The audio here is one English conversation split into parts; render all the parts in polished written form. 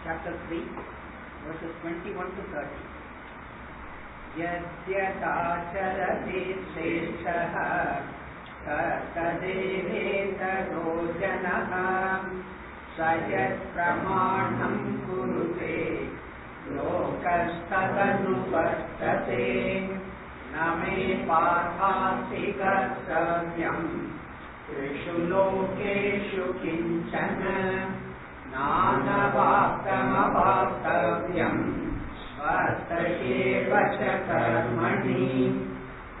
Chapter 3, verses 21 to 30. Yadyatacharati shreshthah tadevetaro janah sayat pramanam kurute lokastadanupastate name pathasi kartavyam trishu lokeshu kinchana नानवाप्तमवाप्तव्यं स्वतयेव च कर्मणि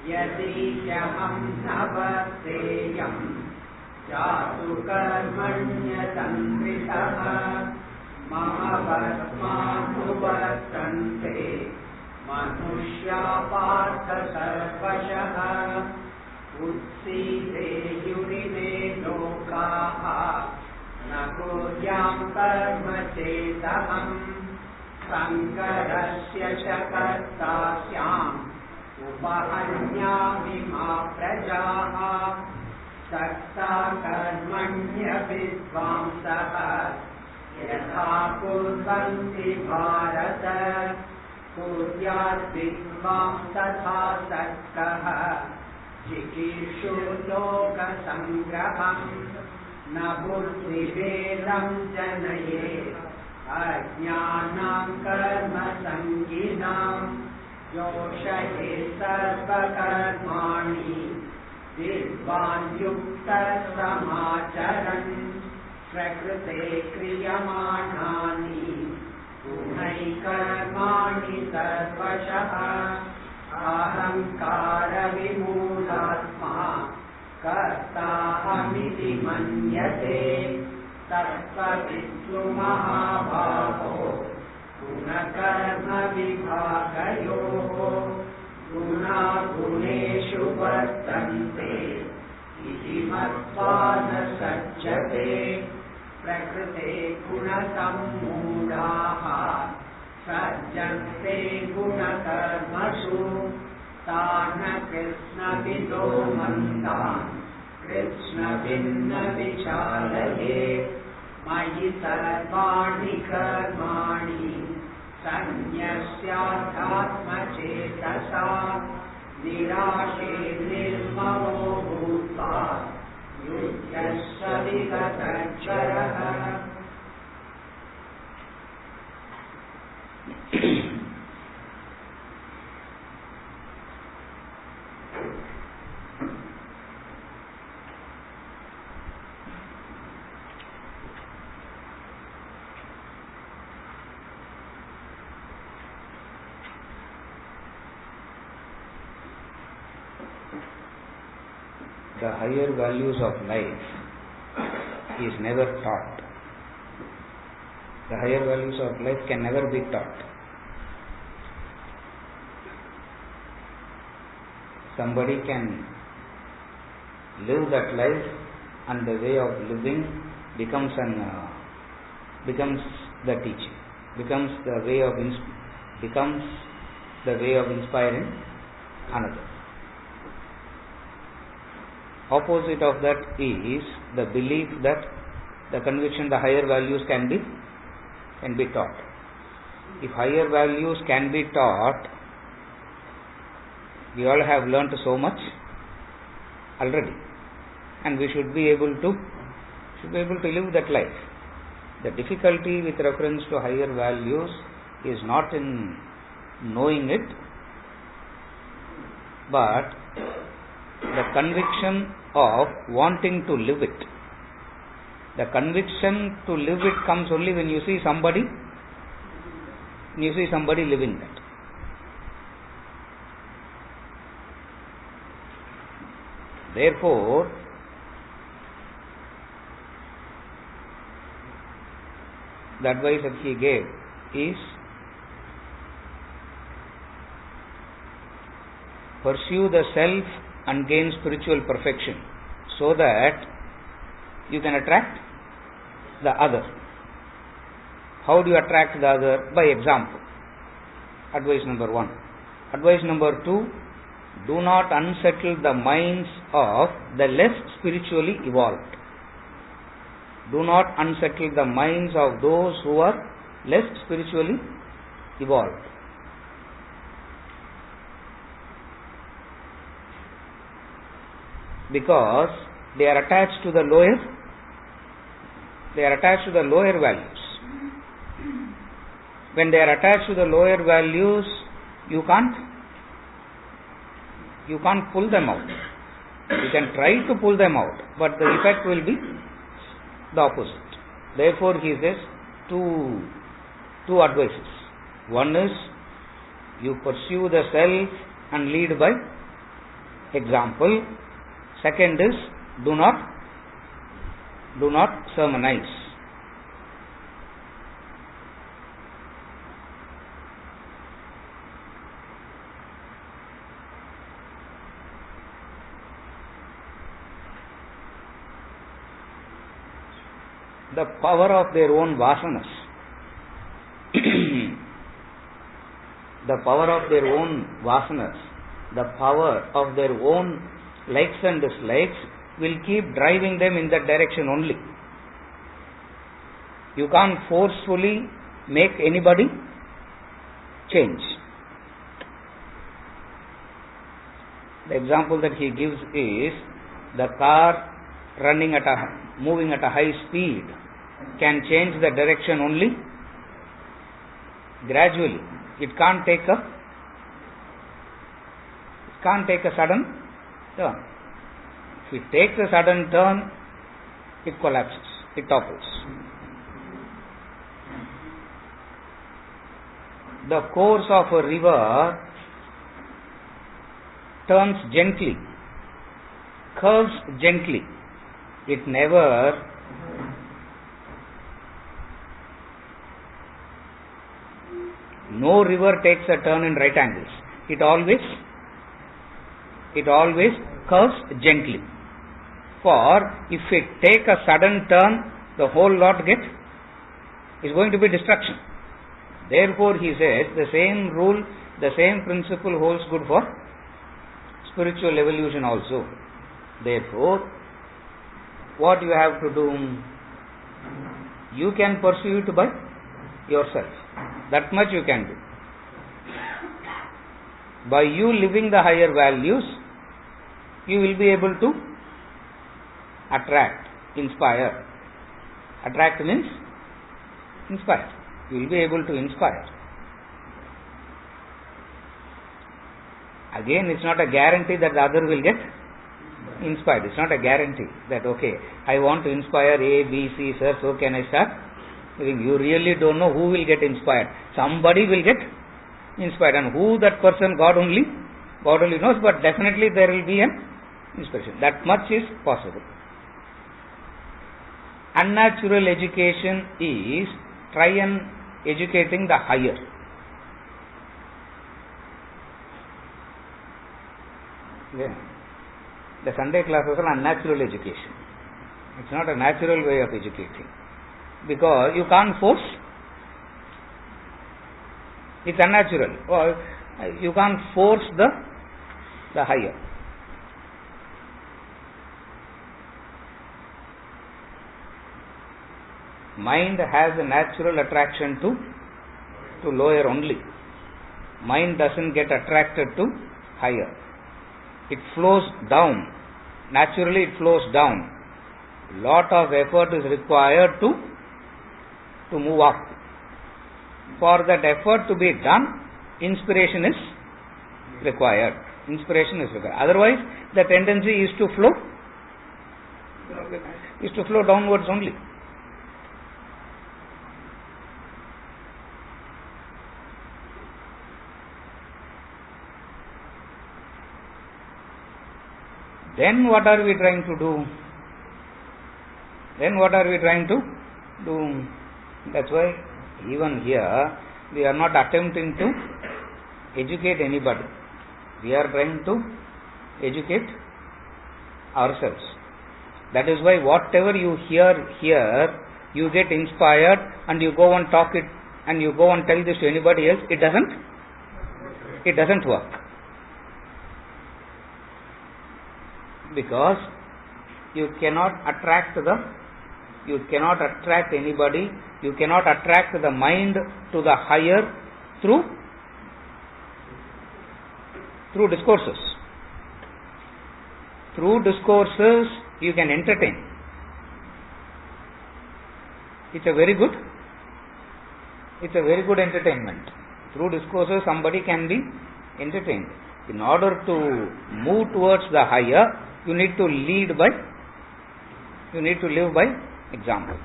यदि ह्यहं न वर्तेयं जातु कर्मण्यतन्त्रितः मम वर्त्मानुवर्तन्ते मनुष्या पार्थ सर्वशः उत्सीदेयुरिमे लोकाः न कुर्यां कर्म चेदहं संकरस्य च कर्ता स्याम् उपहन्यामि मा प्रजाः सक्ता कर्मण्य विद्वांसः यथा कुर्वन्ति भारत कुर्यात् विद्वांस तथा सक्तः चिकीर्षुर्लोकसङ्ग्रहम् न बुद्धिभेदं जनयेत् अज्ञानां कर्मसङ्गिनां योषयेत् सर्वकर्माणि विद्वान् युक्तः समाचरन् प्रकृते क्रियमाणानि गुणैकर्माणि सर्वशः अहङ्कारविमूढात्मा कर्ताहमिति मन्यते तत्त्ववित्तु महाभावो गुणकर्मविभागयोः गुणागुणेषु वर्तन्ते इति मत्वा न सज्जते प्रकृते गुणसम्मूढाः सज्जन्ते गुणकर्मसु तान् कृष्णविदो मन्दान् कृष्णभिन्न विचालये मयि सर्वाणि कर्माणि सन्न्यस्याध्यात्मचेतसा निराशे निर्ममो भूत्वा युध्यस्व विगतज्वरः. The higher values of life is never taught. The higher values of life can never be taught. Somebody can live that life, and the way of living becomes the teaching, becomes the way of inspiring another. Opposite of that is the belief that the conviction, the higher values can be taught. If higher values can be taught, we all have learnt so much already, and we should be able to live that life. The difficulty with reference to higher values is not in knowing it, but the conviction of wanting to live it. The conviction to live it comes only when you see somebody living that. Therefore, the advice that he gave is pursue the self and gain spiritual perfection so that you can attract the other. How do you attract the other? By example. Advice number 1. Advice number 2, do not unsettle the minds of the less spiritually evolved. Do not unsettle the minds of those who are less spiritually evolved. Because they are attached to the lower values. When they are attached to the lower values, you can't pull them out. You can try to pull them out, but the effect will be the opposite. Therefore, he says two advices. One is you pursue the self and lead by example. Second is do not sermonize. The power of their own vasanas. The power of their own vasanas, the power of their own likes and dislikes will keep driving them in that direction only. You can't forcefully make anybody change. The example that he gives is the car moving at a high speed can change the direction only gradually. It can't take a sudden turn. If it takes a sudden turn, it collapses, it topples. The course of a river turns gently, curves gently. It never no river takes a turn in right angles. It always curves gently. For if it take a sudden turn, the whole lot is going to be destruction. Therefore, he says the same rule, the same principle holds good for spiritual evolution also. Therefore, what you have to do? You can pursue it by yourself. That much you can do. By you living the higher values, you will be able to attract, inspire. Attract means inspire. You will be able to inspire. Again, it's not a guarantee that the other will get inspired. It's not a guarantee that, okay, I want to inspire A, B, C, sir, so can I start? You really don't know who will get inspired. Somebody will get inspired. And who that person, God only knows, but definitely there will be an inspiration. That much is possible. Unnatural education is try and educating the higher. Yeah. The Sunday classes are unnatural education. It's not a natural way of educating. Because you can't force. It's unnatural. Or you can't force the higher. Mind has a natural attraction to lower only. Mind doesn't get attracted to higher. It flows down. Naturally it flows down. Lot of effort is required to move up. For that effort to be done, inspiration is required. Otherwise, the tendency is to flow downwards only. Then what are we trying to do? That's why even here we are not attempting to educate anybody. We are trying to educate ourselves. That is why whatever you hear here, you get inspired and you go and talk it and you go and tell this to anybody else. It doesn't work. Because you cannot attract anybody, you cannot attract the mind to the higher through discourses. Through discourses you can entertain. It's a very good entertainment. Through discourses somebody can be entertained. In order to move towards the higher, you need to live by example.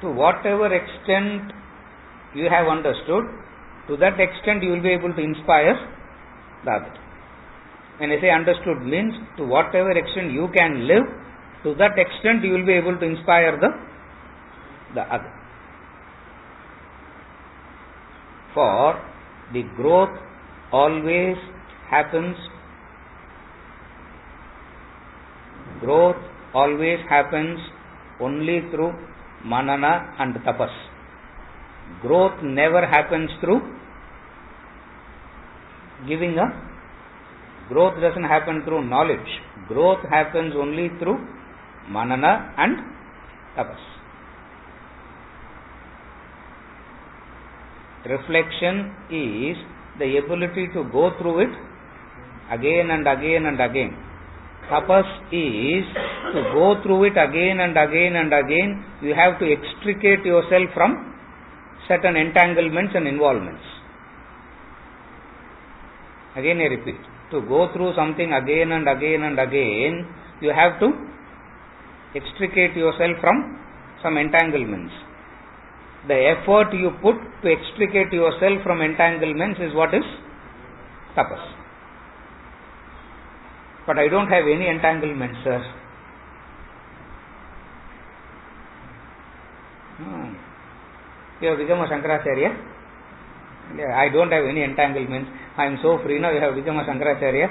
To whatever extent you have understood, to that extent you will be able to inspire the other. When I say understood means to whatever extent you can live, to that extent you will be able to inspire the other. For the growth always happens only through manana and tapas. Growth never happens through giving up. Growth doesn't happen through knowledge. Growth happens only through manana and tapas. Reflection is the ability to go through it again and again and again. Tapas is to go through it again and again and again. You have to extricate yourself from certain entanglements and involvements. Again I repeat, to go through something again and again and again, you have to extricate yourself from some entanglements. The effort you put to extricate yourself from entanglements is what is tapas. But I don't have any entanglements, sir. You have become a Shankaracharya? I don't have any entanglements. I am so free now. You have become a Shankaracharya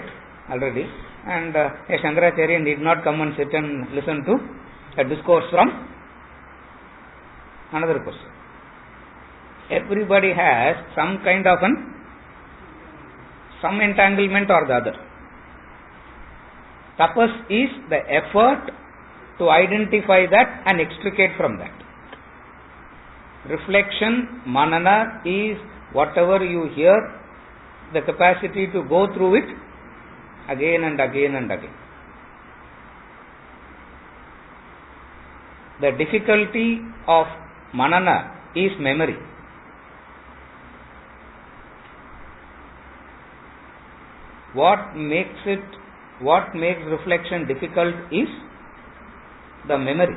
already. And a Shankaracharya need not come and sit and listen to a discourse from another person. Everybody has some kind of some entanglement or the other. Tapas is the effort to identify that and extricate from that. Reflection, manana is whatever you hear, the capacity to go through it again and again and again. The difficulty of manana is memory. What makes reflection difficult is the memory.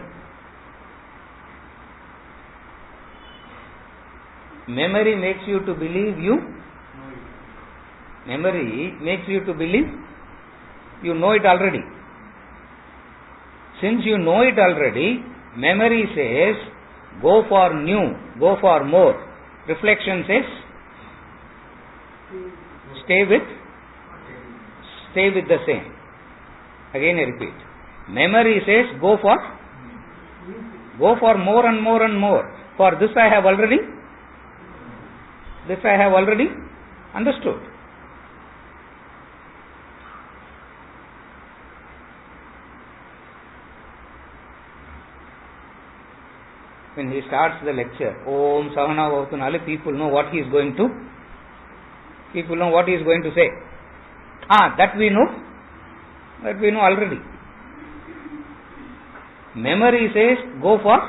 Memory makes you to believe you know it already. Since you know it already, memory says go for new, go for more. Reflection says stay with the same. Again I repeat. Memory says go for more and more and more. For this I have already understood. When he starts the lecture, Om Sahana Bhavatu Nale, people know what he is going to say. That we know already. Memory says go for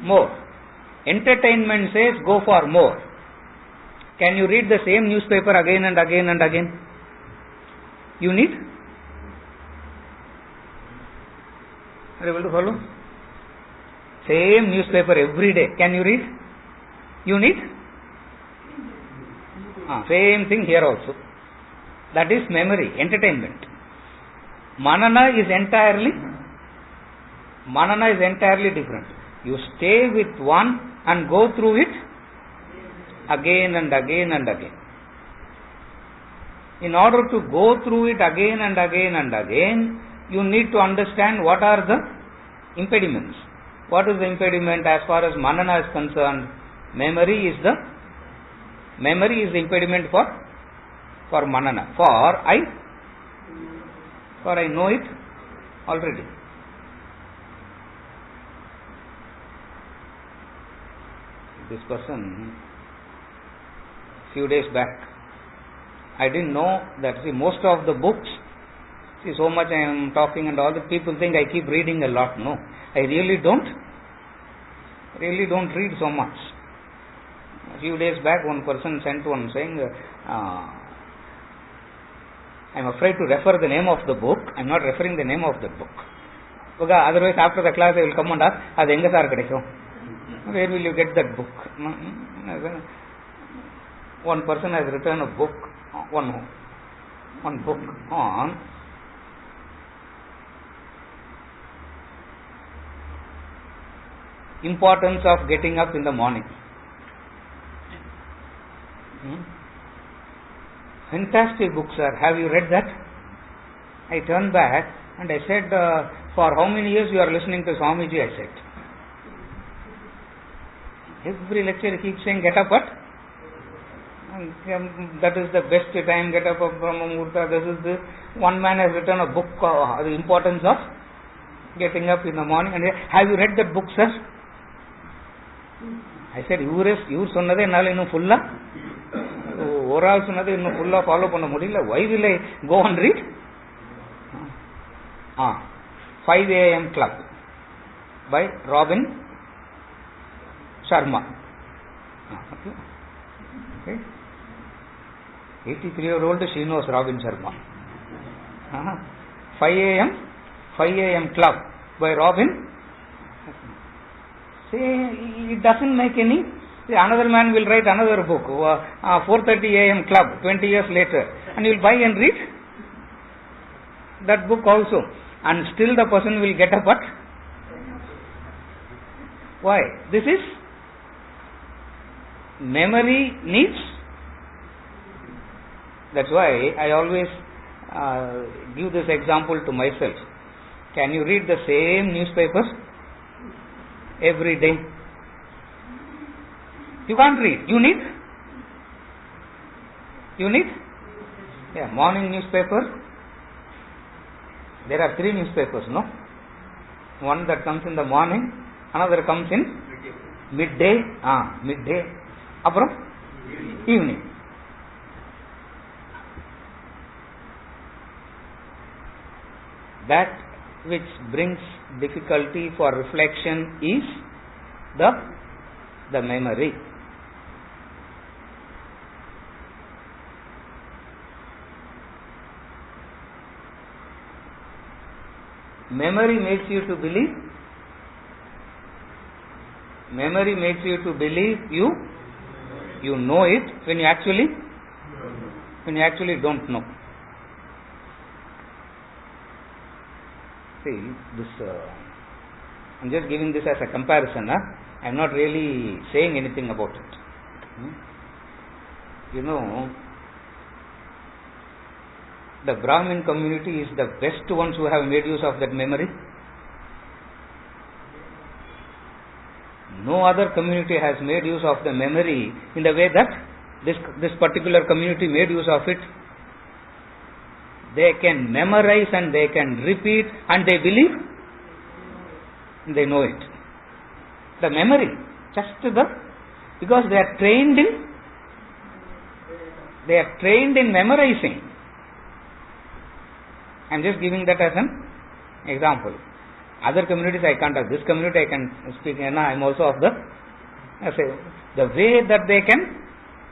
more. Entertainment says go for more. Can you read the same newspaper again and again and again? You need? Are you able to follow? Same newspaper every day. Can you read? You need? Same thing here also. That is memory, entertainment. Manana is entirely Manana is entirely different. You stay with one and go through it again and again and again. In order to go through it again and again and again, you need to understand what are the impediments. What is the impediment as far as Manana is concerned? Memory is the impediment for Manana. For I know it already. This person, few days back, I didn't know that, most of the books, so much I am talking and all the people think I keep reading a lot. No, I really don't read so much. A few days back, one person sent one saying, I am afraid to refer the name of the book. I am not referring the name of the book. Because otherwise, after the class, I will come and ask, where will you get that book? One person has written a book, one book on importance of getting up in the morning. Fantastic book, sir. Have you read that? I turned back and I said, for how many years you are listening to Swamiji? I said. Every lecture he keeps saying, get up at. That is the best time, get up from Murta. This is the one man has written a book, the importance of getting up in the morning. And have you read that book, sir? I said, you சொன்னதே என்னால இன்னும் ஃபுல்லா ஒரு ஆள் சொன்னதை இன்னும் ஃபுல்லா follow பண்ண முடியல. Why will I go and read? 5 a.m. Club by Robin Sharma. Okay. 83-year-old, she knows Robin Sharma. 5 a.m. Club by Robin. Say, it doesn't make any. Another man will write another book, 4:30 a.m. Club, 20 years later, and you will buy and read that book also, and still the person will get up at. Why? This is memory needs. That's why I always give this example to myself. Can you read the same newspaper every day? You can't read. You need? Yeah, morning newspaper. There are 3 newspapers, no? One that comes in the morning, another comes in midday. Aprom evening. That which brings difficulty for reflection is the memory. Memory makes you to believe. Memory makes you to believe you know it when you actually don't know. See, this I'm just giving this as a comparison. I am not really saying anything about it. You know, the Brahmin community is the best ones who have made use of that memory. No other community has made use of the memory in the way that this particular community made use of it. They can memorize and they can repeat and they believe, they know it. The memory, because they are trained in memorizing. I am just giving that as an example. Other communities I can't have. This community I can speak. I am also of the way that they can,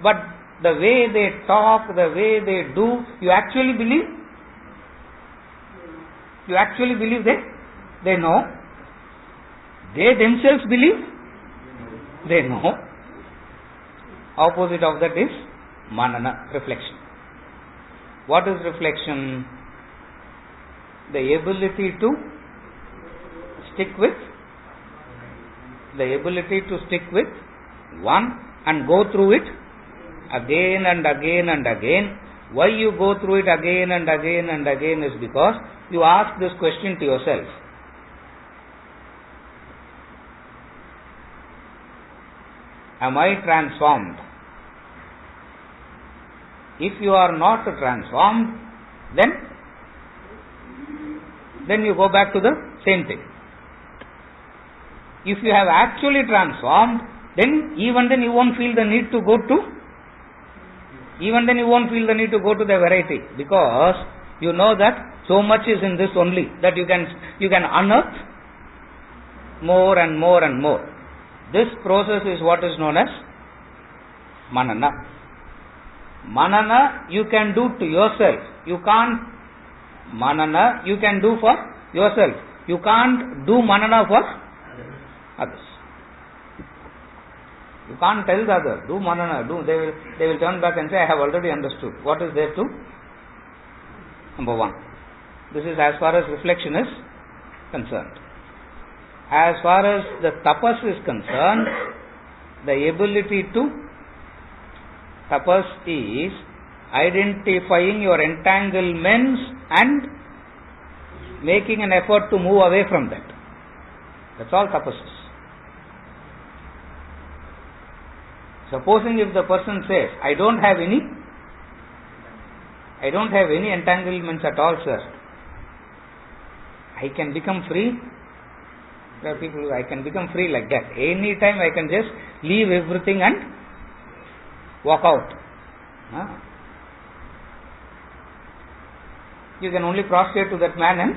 but the way they talk, the way they do, you actually believe. You actually believe they know. They themselves believe they know. Opposite of that is manana, reflection. What is reflection? The ability to stick with one and go through it again and again and again. Why you go through it again and again and again is because you ask this question to yourself. Am I transformed? If you are not transformed, then you go back to the same thing. If you have actually transformed, then even then you won't feel the need to go to the variety, because you know that so much is in this only, that you can unearth more and more and more. This process is what is known as manana. Manana you can do to yourself. You can do for yourself. You can't do manana for others. You can't tell the other, do manana, they will turn back and say, I have already understood. What is there to? Number one. This is as far as reflection is concerned. As far as the tapas is concerned, the ability to tapas is identifying your entanglements and making an effort to move away from that. That's all tapas is. Supposing if the person says, I don't have any entanglements at all, sir. I can become free. There are people, I can become free like that. Any time I can just leave everything and walk out. You can only prostrate to that man and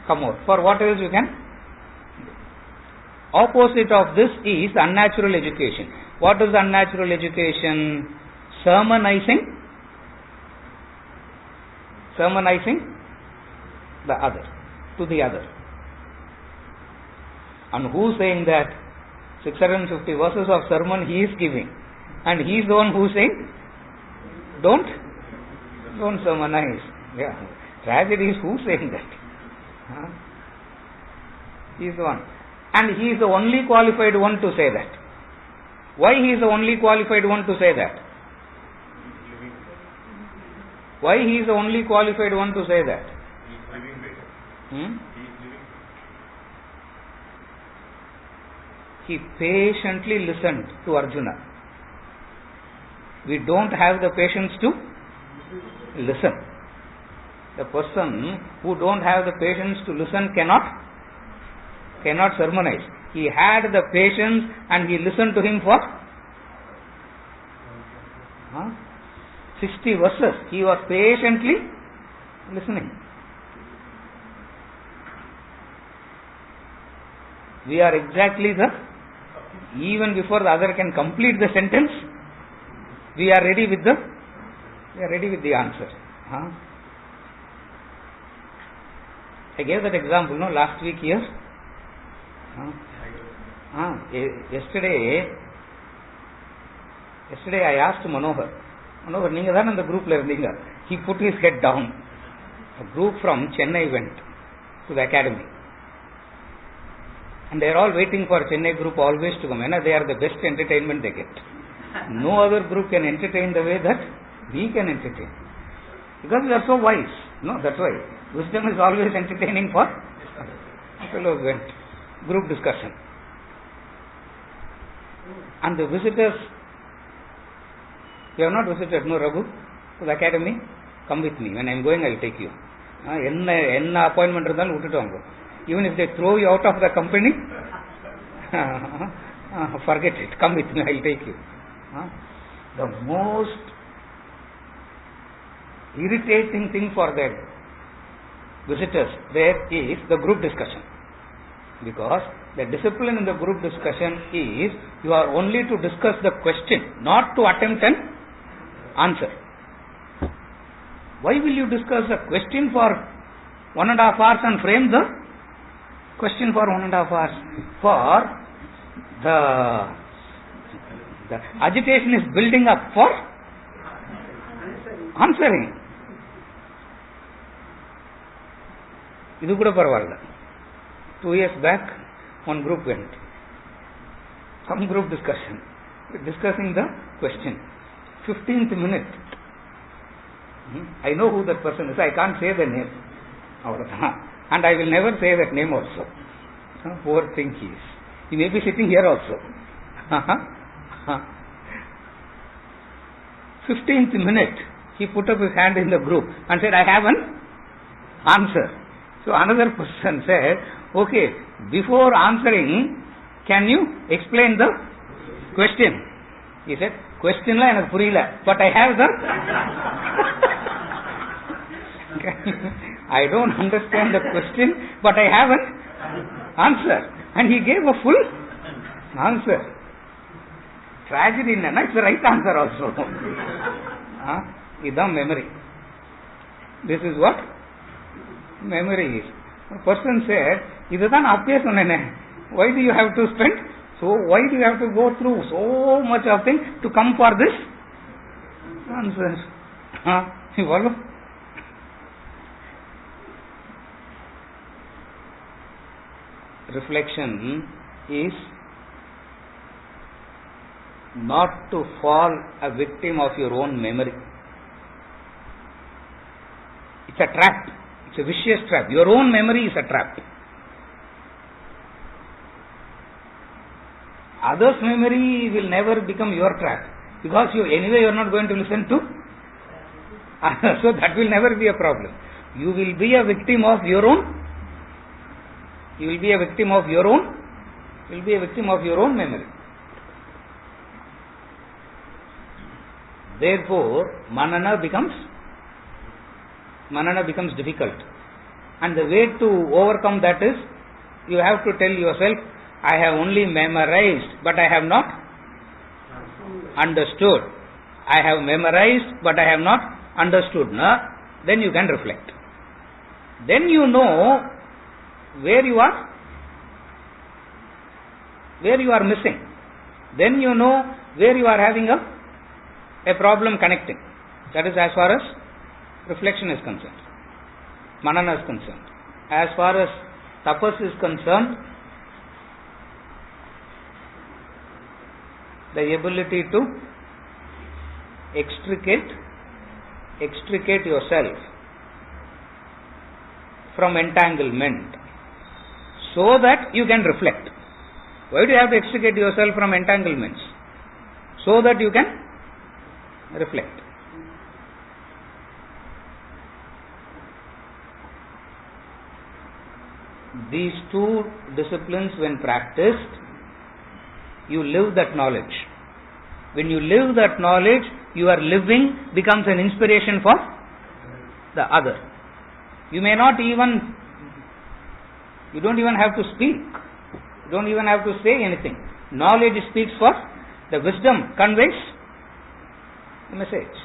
come out. For what else you can? Opposite of this is unnatural education. What is unnatural education? Sermonizing the other, to the other. And who is saying that? 650 verses of sermon he is giving, and he is the one who is saying, don't sermonize. Yeah. Tragedy is who is saying that? He is the one. And he is the only qualified one to say that. Why he is the only qualified one to say that? Why he is the only qualified one to say that? He is living better. He patiently listened to Arjuna. We don't have the patience to listen. The person who don't have the patience to listen cannot sermonize. He had the patience and he listened to him for 60 verses. He was patiently listening. We are exactly even before the other can complete the sentence, we are ready with the answer. I gave that example last week here. Yesterday I asked Manohar, நீங்க தான அந்த குரூப்ல இருந்தீங்க. He put his head down. A group from Chennai went to the academy. And they are all waiting for Chennai group always to come. They are the best entertainment they get. No other group can entertain the way that we can entertain. Because we are so wise. No, that's why. Wisdom is always entertaining for fellows went. Group discussion. And the visitors, you have not visited, no, Raghu, to the academy? Come with me. When I am going, I will take you. Enna appointment irundhalum vittu vaanga. Even if they throw you out of the company, forget it. Come with me, I will take you. The most irritating thing for the visitors there is the group discussion. Because the discipline in the group discussion is you are only to discuss the question, not to attempt an answer. Why will you discuss a question for 1.5 hours and frame the question for 1.5 hours? For the agitation is building up for answering. இது கூட பரவாயில்ல. 2 years back, one group went. Some group discussion. Discussing the question. 15th minute. I know who that person is. I can't say the name. And I will never say that name also. Poor thing he is. He may be sitting here also. 15th minute, he put up his hand in the group and said, I have an answer. So another person said, okay, before answering, can you explain the question? He said, question la enak puriyala, but I have the I don't understand the question, but I have an answer. And he gave a full answer. Tragedy in it's the right answer also. Idam memory. This is what memory is. A person said, Idan appiya sonnene. Why do you have to spend? So why do you have to go through so much of things to come for this answer? You follow? Reflection is not to fall a victim of your own memory. It's a trap. It's a vicious trap. Your own memory is a trap. Others' memory will never become your trap, because anyway you are not going to listen to others, so that will never be a problem. You will be a victim of your own. You will be a victim of your own. You will be a victim of your own memory. Therefore, manana becomes difficult. And the way to overcome that is, you have to tell yourself, I have only memorized, but I have not understood. I have memorized, but I have not understood. No? Then you can reflect. Then you know where you are missing. Then you know where you are having a problem connecting. That is as far as reflection is concerned. Manana is concerned. As far as tapas is concerned, the ability to extricate yourself from entanglement so that you can reflect. Why do you have to extricate yourself from entanglements? So that you can reflect. These two disciplines, when practiced, you live that knowledge. When you live that knowledge, your living becomes an inspiration for the other. You don't even have to speak. You don't even have to say anything. Knowledge speaks for, the wisdom conveys the message.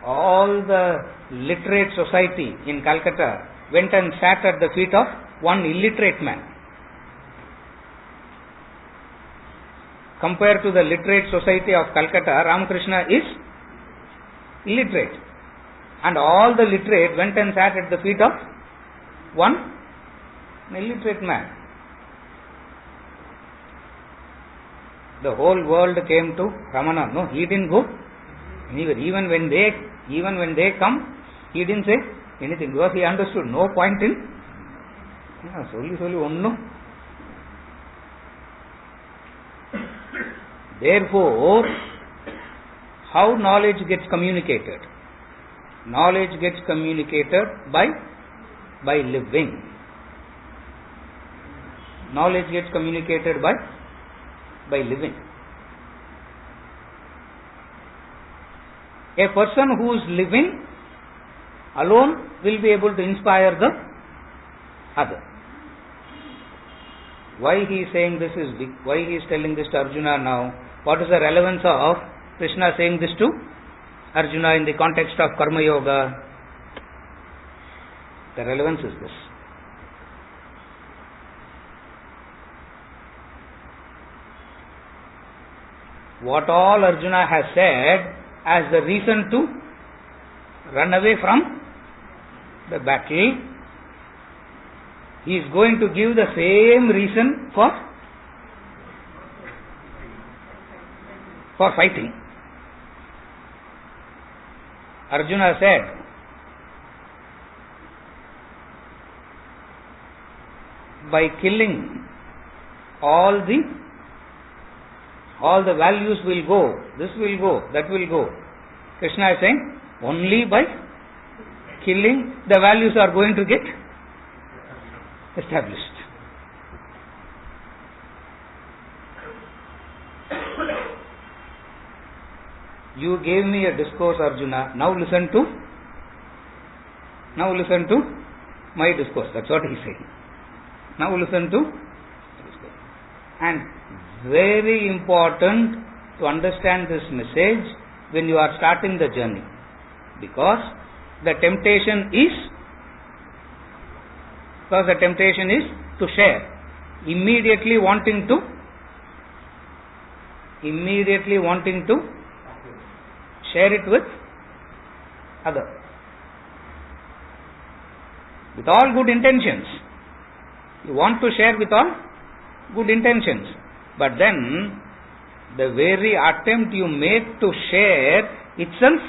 All the literate society in Calcutta went and sat at the feet of one illiterate man. Compared to the literate society of Calcutta, Ramakrishna is illiterate. And all the literate went and sat at the feet of one illiterate man. The whole world came to Ramana. No, he didn't go anywhere. Even when they come, he didn't say anything, because he understood no point in Therefore, how knowledge gets communicated? Knowledge gets communicated by living. Knowledge gets communicated by living. A person who is living alone will be able to inspire the other. Why he is saying this is big? Why he is telling this to Arjuna now? What is the relevance of Krishna saying this to Arjuna in the context of Karma Yoga? The relevance is this. What all Arjuna has said as the reason to run away from the battle he is going to give the same reason for fighting. Arjuna said, by killing all the values will go, this will go, that will go. Krishna is saying, only by killing the values are going to get established. You gave me a discourse, Arjuna. Now listen to my discourse. That's what he is saying. Now listen to discourse. And very important to understand this message when you are starting the journey, because the temptation is to share, immediately wanting to share it with others with all good intentions. You want to share with all good intentions, but then the very attempt you make to share itself,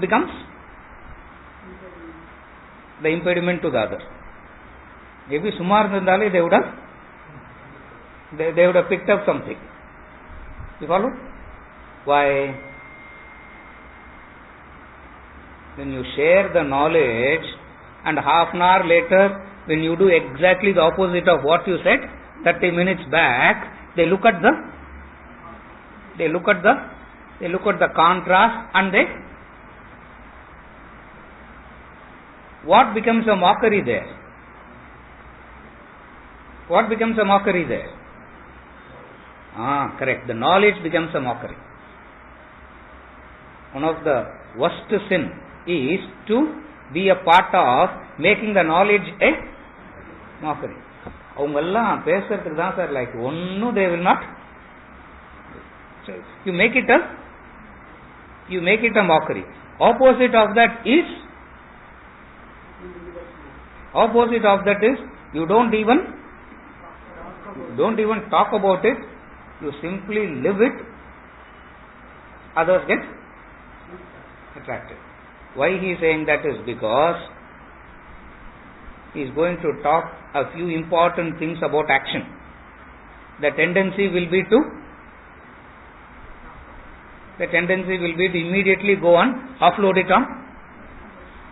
becomes the impediment to the other. Maybe Sumar Nandale, they would have picked up something. You follow? Why? When you share the knowledge and half an hour later, when you do exactly the opposite of what you said 30 minutes back, they look at the contrast, and what becomes a mockery there? Correct. The knowledge becomes a mockery. One of the worst sin is to be a part of making the knowledge a mockery. அவங்கெல்லாம் பேசுறதுக்கு தான் sir, like ஒன்னும் they will not. You make it a mockery. Opposite of that is you don't even talk about it. You simply live it. Others get attracted. Why he is saying that is because he is going to talk a few important things about action. The tendency will be to immediately go and offload it on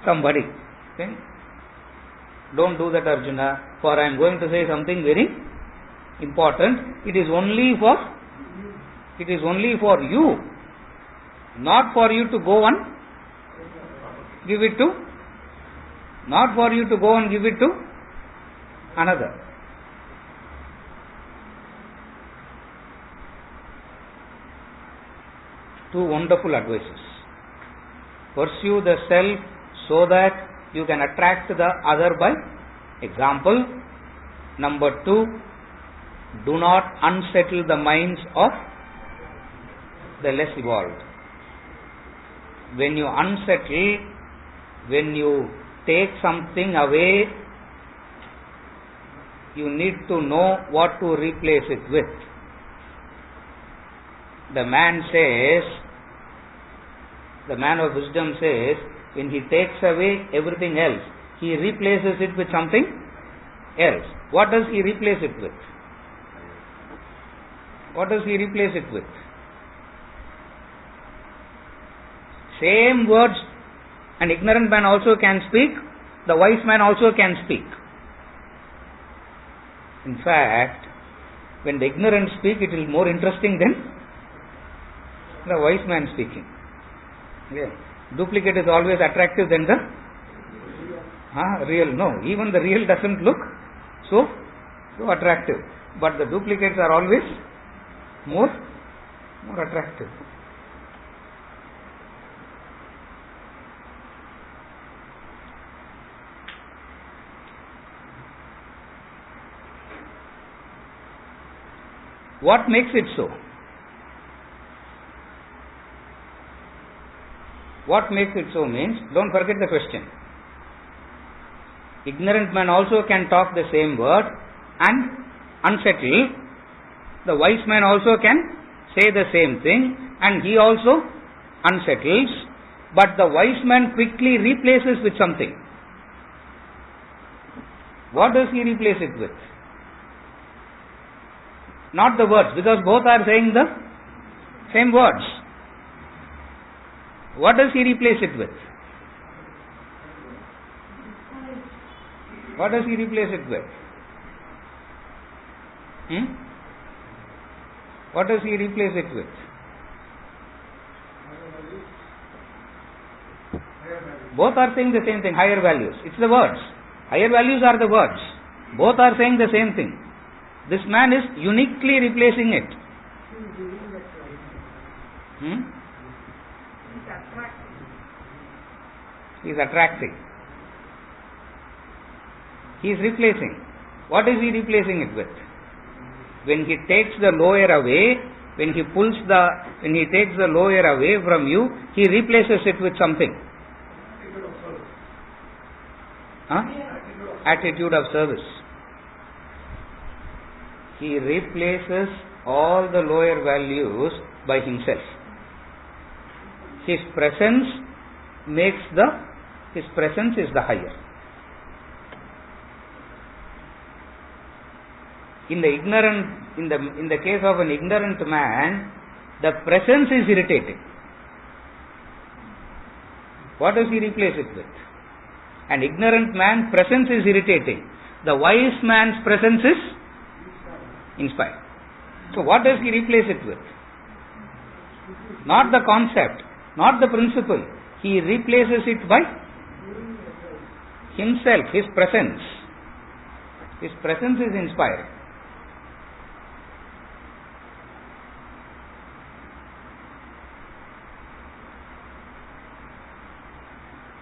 somebody. Okay? Don't do that, Arjuna, for I am going to say something very important. It is only for you, not for you to go and give it to another. Two wonderful advices. Pursue the self so that you can attract the other by example. Number 2, do not unsettle the minds of the less evolved. When you unsettle, when you take something away, you need to know what to replace it with. The man of wisdom says, when he takes away everything else, he replaces it with something else. What does he replace it with? Same words an ignorant man also can speak, the wise man also can speak. In fact, when the ignorant speak, it is more interesting than the wise man speaking. Yeah. Duplicate is always attractive than the real. No, even the real doesn't look so attractive, but the duplicates are always more attractive. What makes it so? What makes it so means, don't forget the question. Ignorant man also can talk the same word and unsettle. The wise man also can say the same thing and he also unsettles. But the wise man quickly replaces with something. What does he replace it with? Not the words, because both are saying the same words. What does he replace it with? What does he replace it with? What does he replace it with? Both are saying the same thing, higher values. It's the words. Higher values are the words. Both are saying the same thing. This man is uniquely replacing it. He is attracting. He is replacing. What is he replacing it with? When he takes the lower away, when he takes the lower away from you, he replaces it with something. Attitude of service. He replaces all the lower values by himself. His presence is the higher. In the case of an ignorant man, the presence is irritating. What does he replace it with? An ignorant man's presence is irritating. The wise man's presence is inspiring. So what does he replace it with? Not the concept, not the principle. He replaces it by himself, his presence. His presence is inspiring.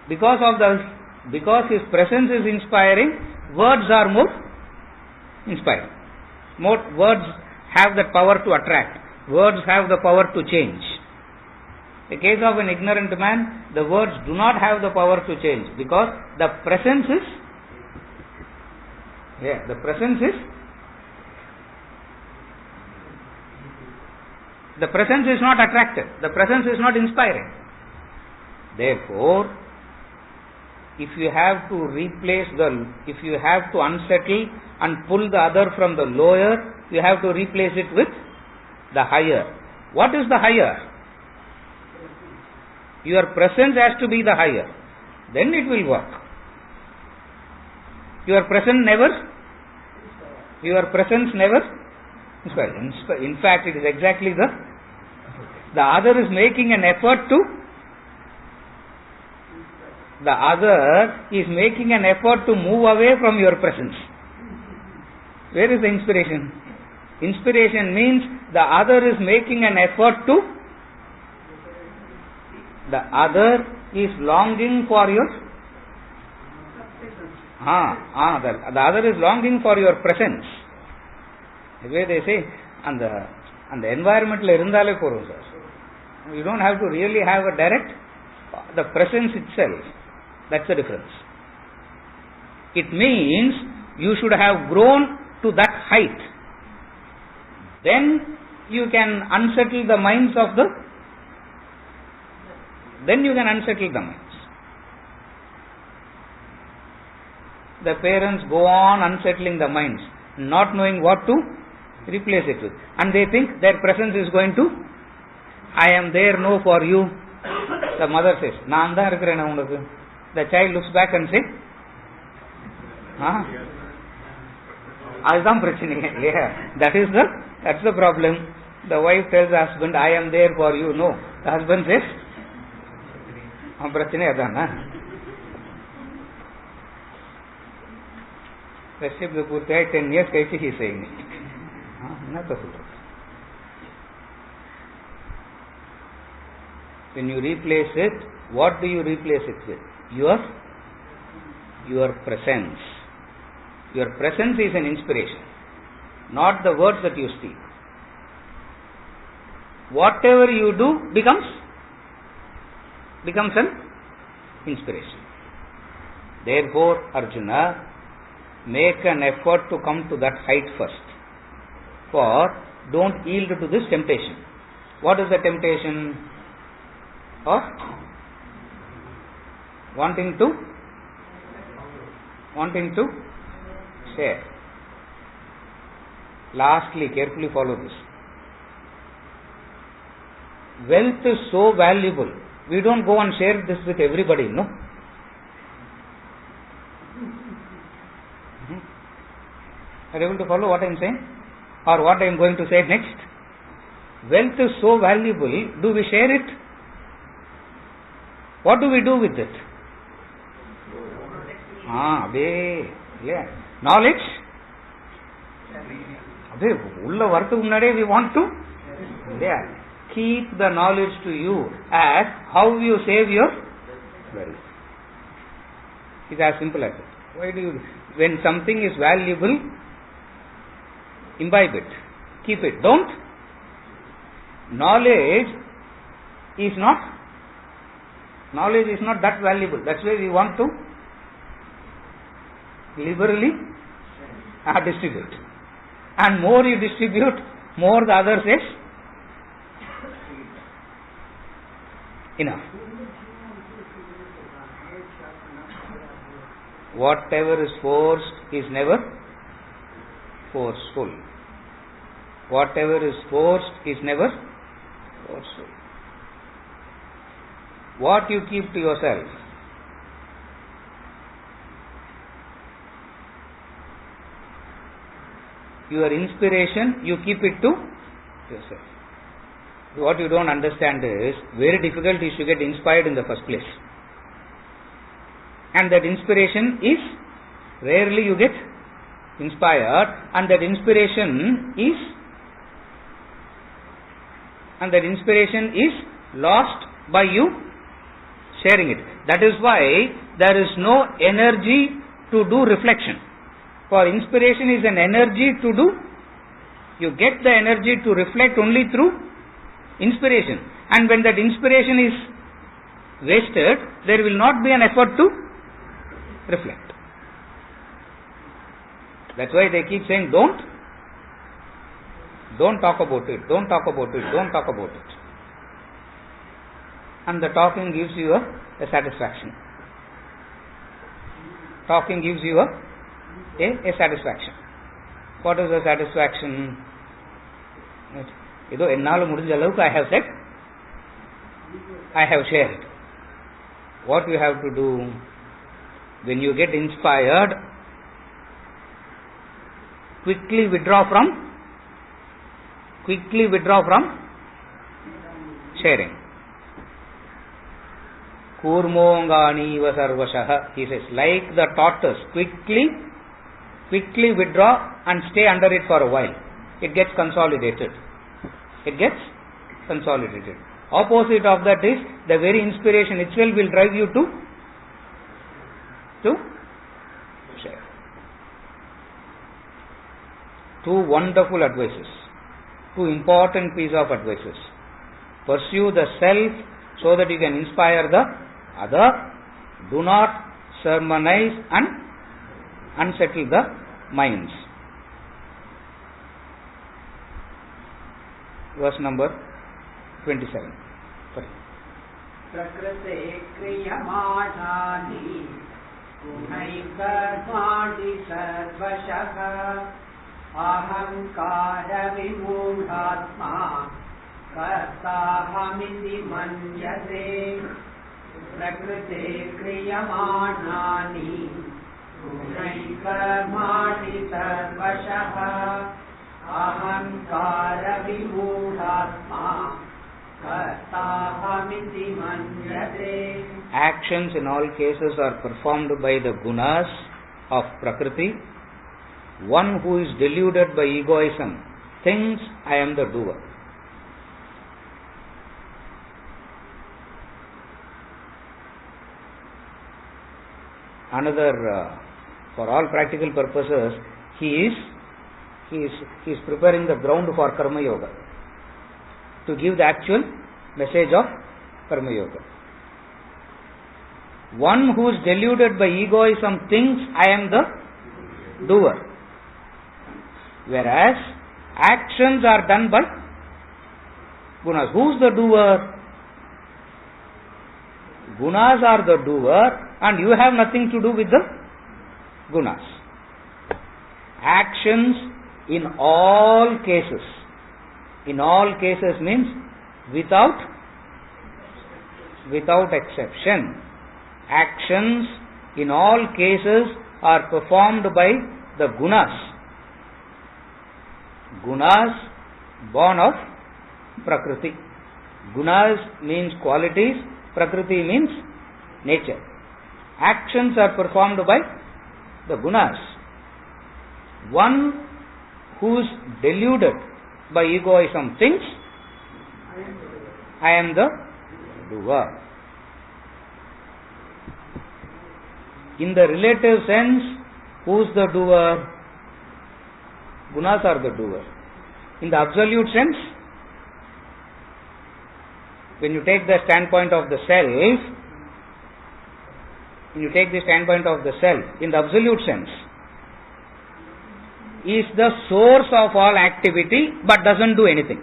Because his presence is inspiring, words are more inspiring. More words have the power to attract. Words have the power to change. In the case of an ignorant man, the words do not have the power to change because the presence is not attractive. The presence is not inspiring. Therefore, if you have to unsettle and pull the other from the lower, you have to replace it with the higher. What is the higher? Your presence has to be the higher. Then it will work. Your presence never inspires. In fact, it is exactly the other is making an effort to move away from your presence. Where is the inspiration? Inspiration means the other is making an effort the other is longing for your the other is longing for your presence. The way they say, and the environment la irundale porum sir. You don't have to really have a direct, the presence itself. That's the difference. It means you should have grown to that height. Then you can unsettle the minds. The parents go on unsettling the minds, not knowing what to replace it with. And they think their presence is going to, I am there, no, for you. The mother says, Naan da irukren unakku. The child looks back and says, அதுதான் பிரச்சனை. That's the problem. The wife tells the husband, I am there for you. No. The husband says, பிரச்சனை அதானா? ரஷ்யப்ல பூர்த்தியாய் 10 years கழிச்சு he saying it. என்னத்த சொல்றது? When you replace it, what do you replace it with? Your presence. Your presence is an inspiration, not the words that you speak. Whatever you do becomes becomes an inspiration. Therefore, Arjuna, make an effort to come to that height first. For don't yield to this temptation. What is the temptation? Of wanting to share. Lastly, carefully follow this. Wealth is so valuable. We don't go and share this with everybody, no? Are you able to follow what I am saying? Or what I am going to say next? Wealth is so valuable, do we share it? What do we do with it? Knowledge? We want to keep the knowledge to you as how you save your wealth. It's as simple as that. Why do you? When something is valuable, imbibe it, keep it. Don't. Knowledge is not that valuable. That's why we want to liberally distribute. And more you distribute, more the other says enough. Whatever is forced is never forceful. Whatever is forced is never forceful. What you keep to yourself, your inspiration, you keep it to yourself. What you don't understand is, very difficult is to get inspired in the first place. And that inspiration is, rarely you get inspired, and that inspiration is lost by you sharing it. That is why there is no energy to do reflection. For inspiration is an energy to do. You get the energy to reflect only through inspiration. And when that inspiration is wasted, there will not be an effort to reflect. That's why they keep saying, don't talk about it, don't talk about it, don't talk about it. And the talking gives you a satisfaction. Talking gives you a satisfaction. What is the satisfaction? I have said, I have shared. What you have to do, when you get inspired, quickly withdraw from sharing. Kurmongani vasarvashaha, he says, like the tortoise, quickly withdraw and stay under it for a while. It gets consolidated. Opposite of that is, the very inspiration itself will drive you to share. Two wonderful advices. Two important piece of advices. Pursue the self so that you can inspire the other. Do not sermonize and unsettle the minds. Verse number 27. Prakrite kriyamānāni gunaikarmāni sarvashah ahankara vimūಢātmā kartāhamiti manjate. Prakrite kriyamānāni gunaikarmāni sarvashah ahankara vimūಢātmā. Actions in all cases are performed by the gunas of Prakriti. One who is deluded by egoism thinks, I am the doer. Another, for all practical purposes, he is preparing the ground for Karma Yoga, to give the actual message of Karma Yoga. One who is deluded by egoism thinks I am the doer. Whereas actions are done by gunas. Who is the doer? Gunas are the doer, and you have nothing to do with the gunas. Actions in all cases. In all cases means without exception. Actions in all cases are performed by the gunas. Gunas born of Prakriti. Gunas means qualities, Prakriti means nature. Actions are performed by the gunas. One who is deluded by egoism thinks I am the doer. In the relative sense, who is the doer? Gunas are the doer. In the absolute sense, when you take the standpoint of the self, in the absolute sense, is the source of all activity but doesn't do anything.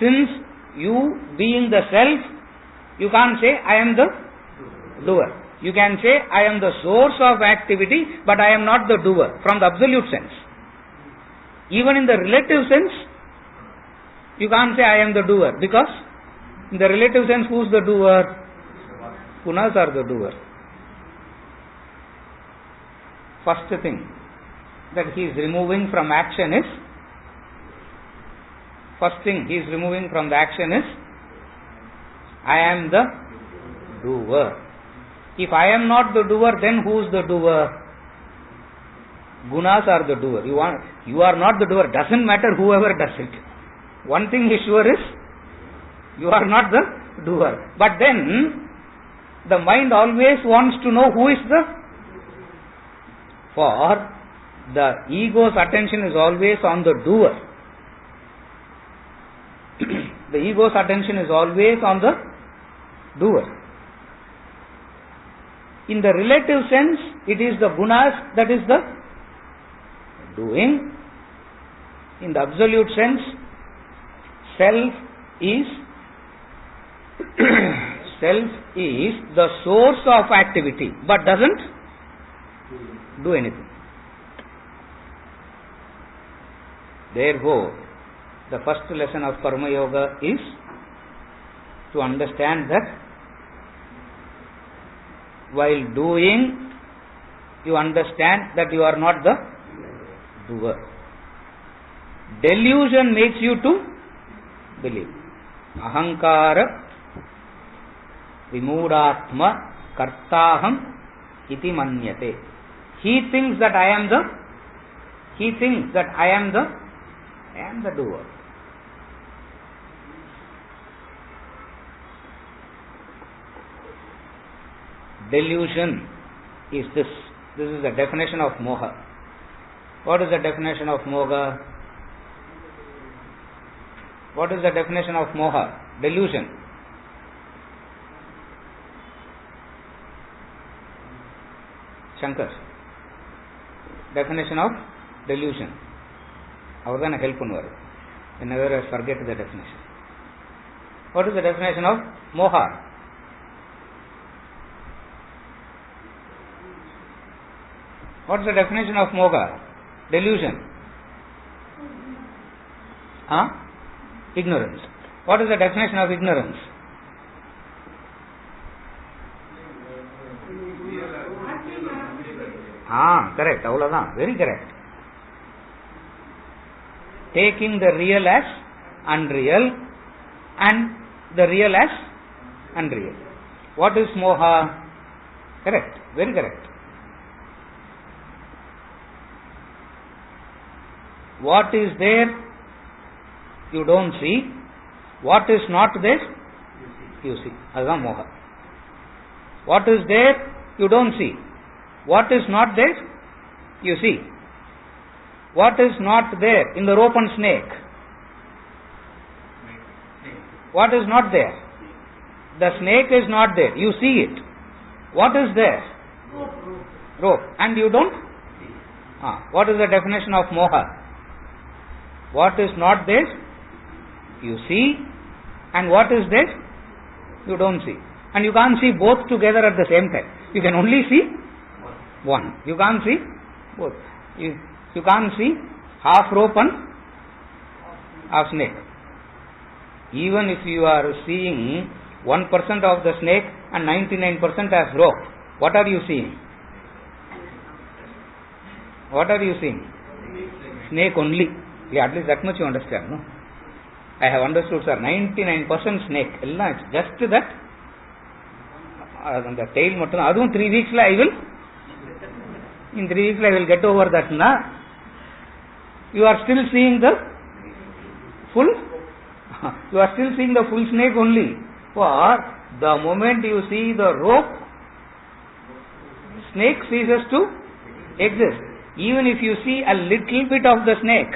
Since you being the self, you can't say I am the doer. You can say I am the source of activity but I am not the doer from the absolute sense. Even in the relative sense, you can't say I am the doer, because in the relative sense, who is the doer? Gunas are the doer. First thing that he is removing from action is, I am the doer. If I am not the doer, then who is the doer? Gunas are the doer. You are not the doer. Doesn't matter whoever does it. One thing is sure is, you are not the doer. But then, the mind always wants to know who is the. For the ego's attention is always on the doer. The ego's attention is always on the doer. In the relative sense, it is the gunas that is the doing. In the absolute sense, self is the source of activity but doesn't do anything. Therefore, the first lesson of Karma Yoga is to understand that while doing, you understand that you are not the doer. Delusion makes you to believe. Ahankara vimudatma kartaham iti manyate. He thinks that I am the doer. Delusion is this. This is the definition of moha. What is the definition of moha? What is the definition of moha? Delusion. Shankar. Definition of delusion. Avardana help unvaru. Whenever I forget the definition. What is the definition of moha? What is the definition of moha? Delusion. Ignorance. What is the definition of ignorance? Correct. Avladhan. Very correct. Taking the real as unreal and the real as unreal. What is moha? Correct. Very correct. What is there, you don't see. What is not there, you see. That's moha. What is there, you don't see. What is not there, you see. What is not there in the rope and snake? What is not there? The snake is not there. You see it. What is there? Rope. And you don't? What is the definition of moha? What is not there? You see. And what is there? You don't see. And you can't see both together at the same time. You can only see one. You can't see both. You can't see half rope and half snake. Even if you are seeing 1% of the snake and 99% as rope, what are you seeing? What are you seeing? Snake only. Yeah, at least that much you understand, no? I have understood, sir. 99% snake. It's just that. The tail mattum. Adum 3 weeks I will. In 3 weeks I will get over that. Na? You are still seeing the full. You are still seeing the full snake only. For the moment you see the rope, snake ceases to exist. Even if you see a little bit of the snake,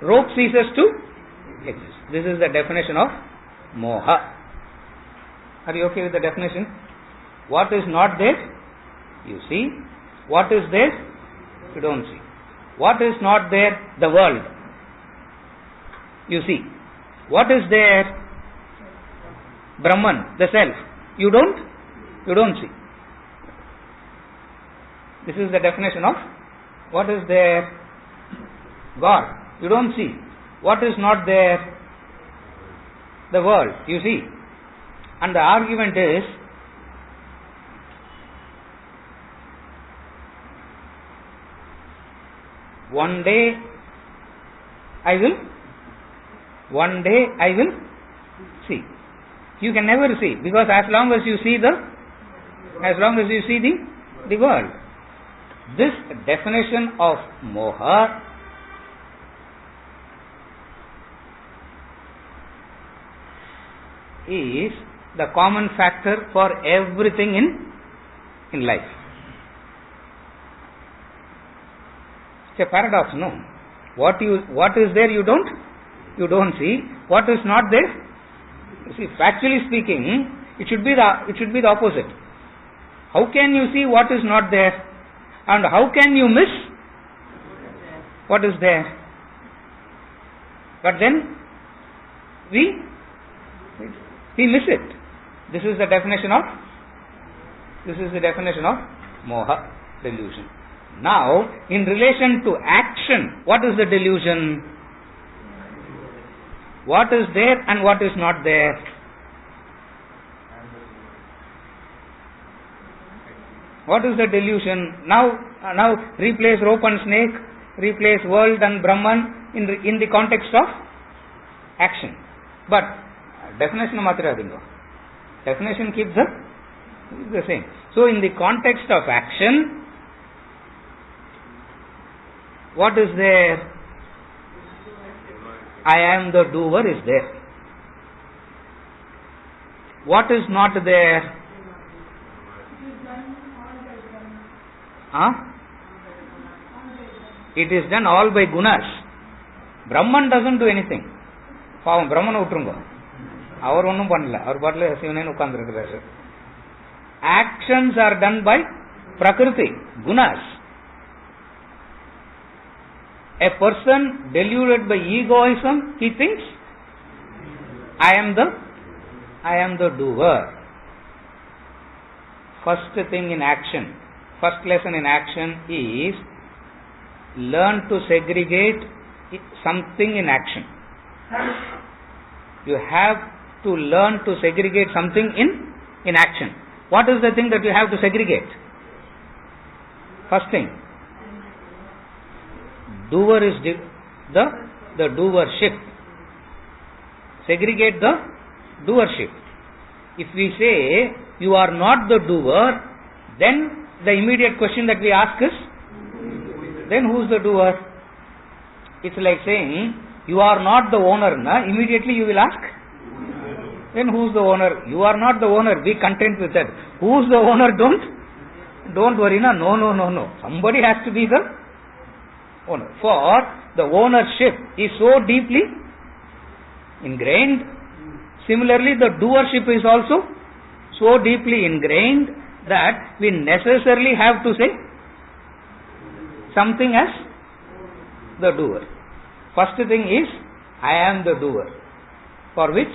rope ceases to exist. This is the definition of moha. Are you okay with the definition? What is not there? You see. What is there? You don't see. What is not there? The world. You see. What is there? Brahman, the self. You don't see. This is the definition of what is there? God. You don't see. What is not there? The world. You see. And the argument is, one day I will see. You can never see, because as long as you see the world. This definition of moha is the common factor for everything in life. It's a paradox, no? What is there you don't see. What is not there? You see, factually speaking, it should be the opposite. How can you see what is not there? And how can you miss what is there? But then we miss it. This is the definition of moha, delusion. Now, in relation to action, what is the delusion? What is there and what is not there? What is the delusion? Now replace rope and snake, replace world and Brahman in the context of action. But definition definition keeps the same. So in the context of action, what is there? I am the doer is there. What is not there? It is done all by gunas. Brahman doesn't do anything. Brahman uttrungo. Our onnum pannala. Our paatla Sivanai ukkandirukkaru. Actions are done by prakriti, gunas. A person deluded by egoism, he thinks, I am the doer. First thing in action, first lesson in action is learn to segregate something in action. You have to learn to segregate something in action. What is the thing that you have to segregate? First thing, doer is the doership. Segregate the doership. If we say you are not the doer, then the immediate question that we ask is, then who is the doer? It's like saying you are not the owner. Immediately you will ask, then who is the owner? You are not the owner. Be content with that. Who is the owner? Don't worry. No. Somebody has to be the owner. For the ownership is so deeply ingrained Similarly, the doership is also so deeply ingrained that we necessarily have to say something as the doer. First thing is, I am the doer, for which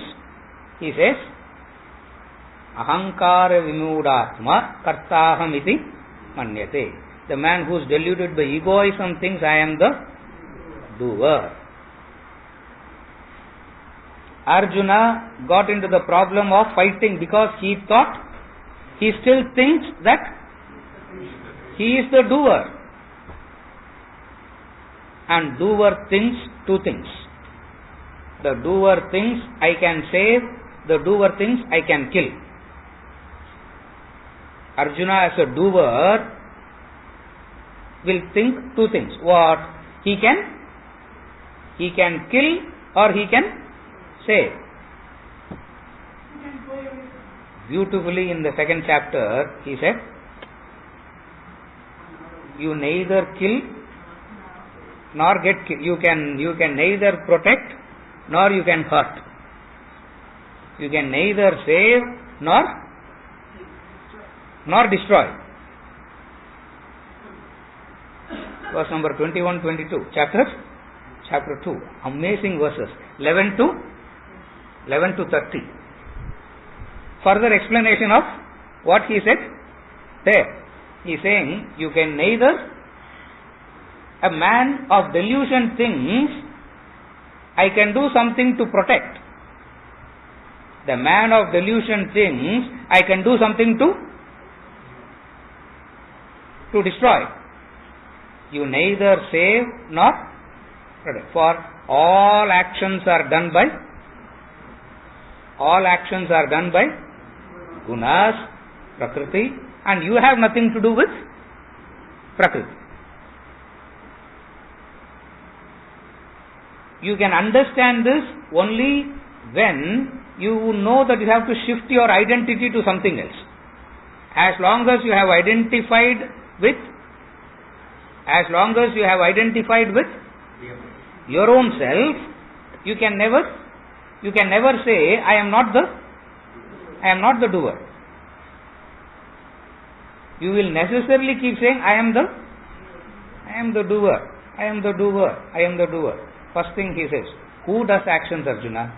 he says, ahankara vimudatma kartaham iti manyate. The man who is deluded by egoism thinks I am the doer. Arjuna got into the problem of fighting because he still thinks that he is the doer. And doer thinks two things. The doer thinks I can save, the doer thinks I can kill. Arjuna as a doer will think two things. What? He can kill or he can save. Beautifully in the second chapter he said, you neither kill nor get killed. You can neither protect nor you can hurt. You can neither save nor destroy. Verse number 21, 22, chapter 2. Amazing verses, 11 to 30. Further explanation of what he said there. He is saying, you can neither, a man of delusion thinks, I can do something to protect. The man of delusion thinks, I can do something to destroy. You neither save nor protect. For all actions are done by gunas, prakriti, and you have nothing to do with prakriti. You can understand this only when you know that you have to shift your identity to something else. As long as you have identified with your own self, you can never say I am not the doer. You will necessarily keep saying I am the doer. First thing he says, who does actions, Arjuna?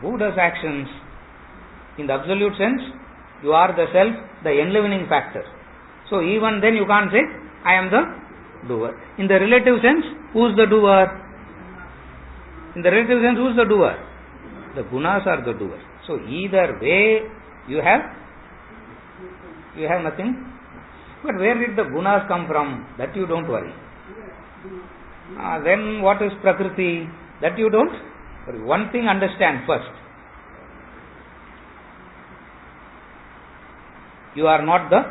Who does actions? In the absolute sense, you are the self, the enlivening factor. So even then you can't say, I am the doer. In the relative sense, who is the doer? The gunas are the doer. So either way, you have nothing. But where did the gunas come from? That you don't worry. Then what is prakriti? That you don't worry. One thing understand first. You are not the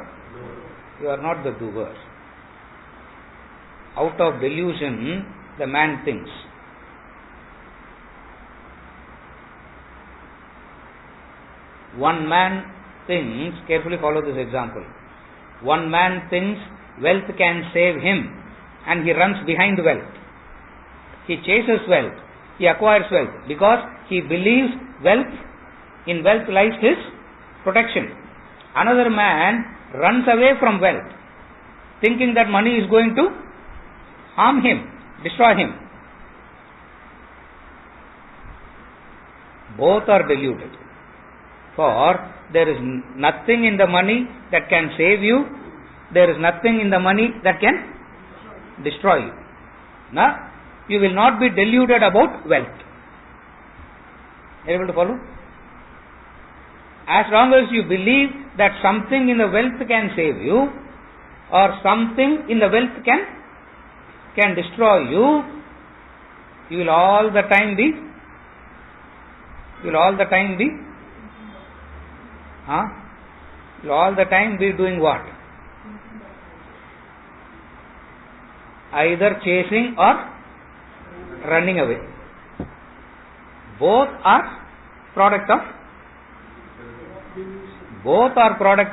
doer. Out of delusion, the man thinks. One man thinks, carefully follow this example. One man thinks wealth can save him and he runs behind wealth. He chases wealth. He acquires wealth because he believes in wealth lies his protection. Another man runs away from wealth, thinking that money is going to harm him, destroy him. Both are deluded. For there is nothing in the money that can save you. There is nothing in the money that can destroy you. Now, you will not be deluded about wealth. Are you able to follow? As long as you believe that something in the wealth can save you, or something in the wealth can destroy you, you will all the time be doing what? Either chasing or running away. Both are product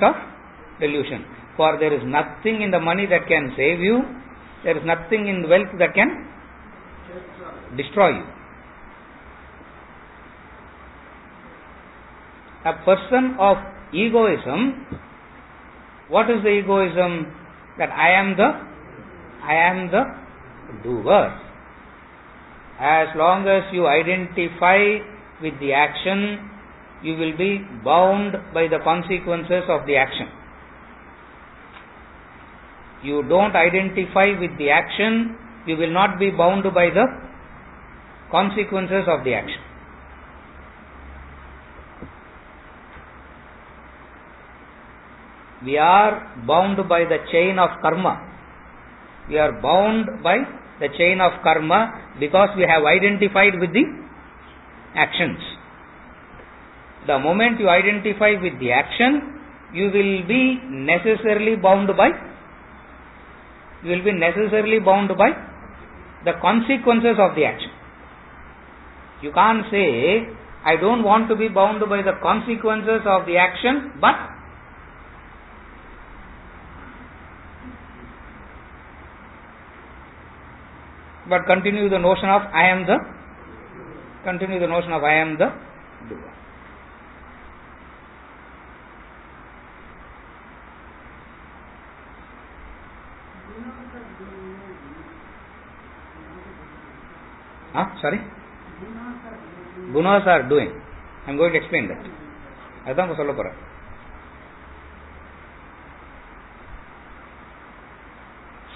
of delusion. For there is nothing in the money that can save you. There is nothing in wealth that can destroy you. a person of egoism, what is the egoism? That I am the doer. As long as you identify with the action, you will be bound by the consequences of the action. You don't identify with the action, you will not be bound by the consequences of the action. We are bound by the chain of karma. We are bound by the chain of karma because we have identified with the actions. The moment you identify with the action, you will be necessarily bound by the consequences of the action. You can't say, I don't want to be bound by the consequences of the action, but continue the notion of I am the doer. Sorry? Gunas are doing. I am going to explain that. அதான் சொல்ல போறேன்.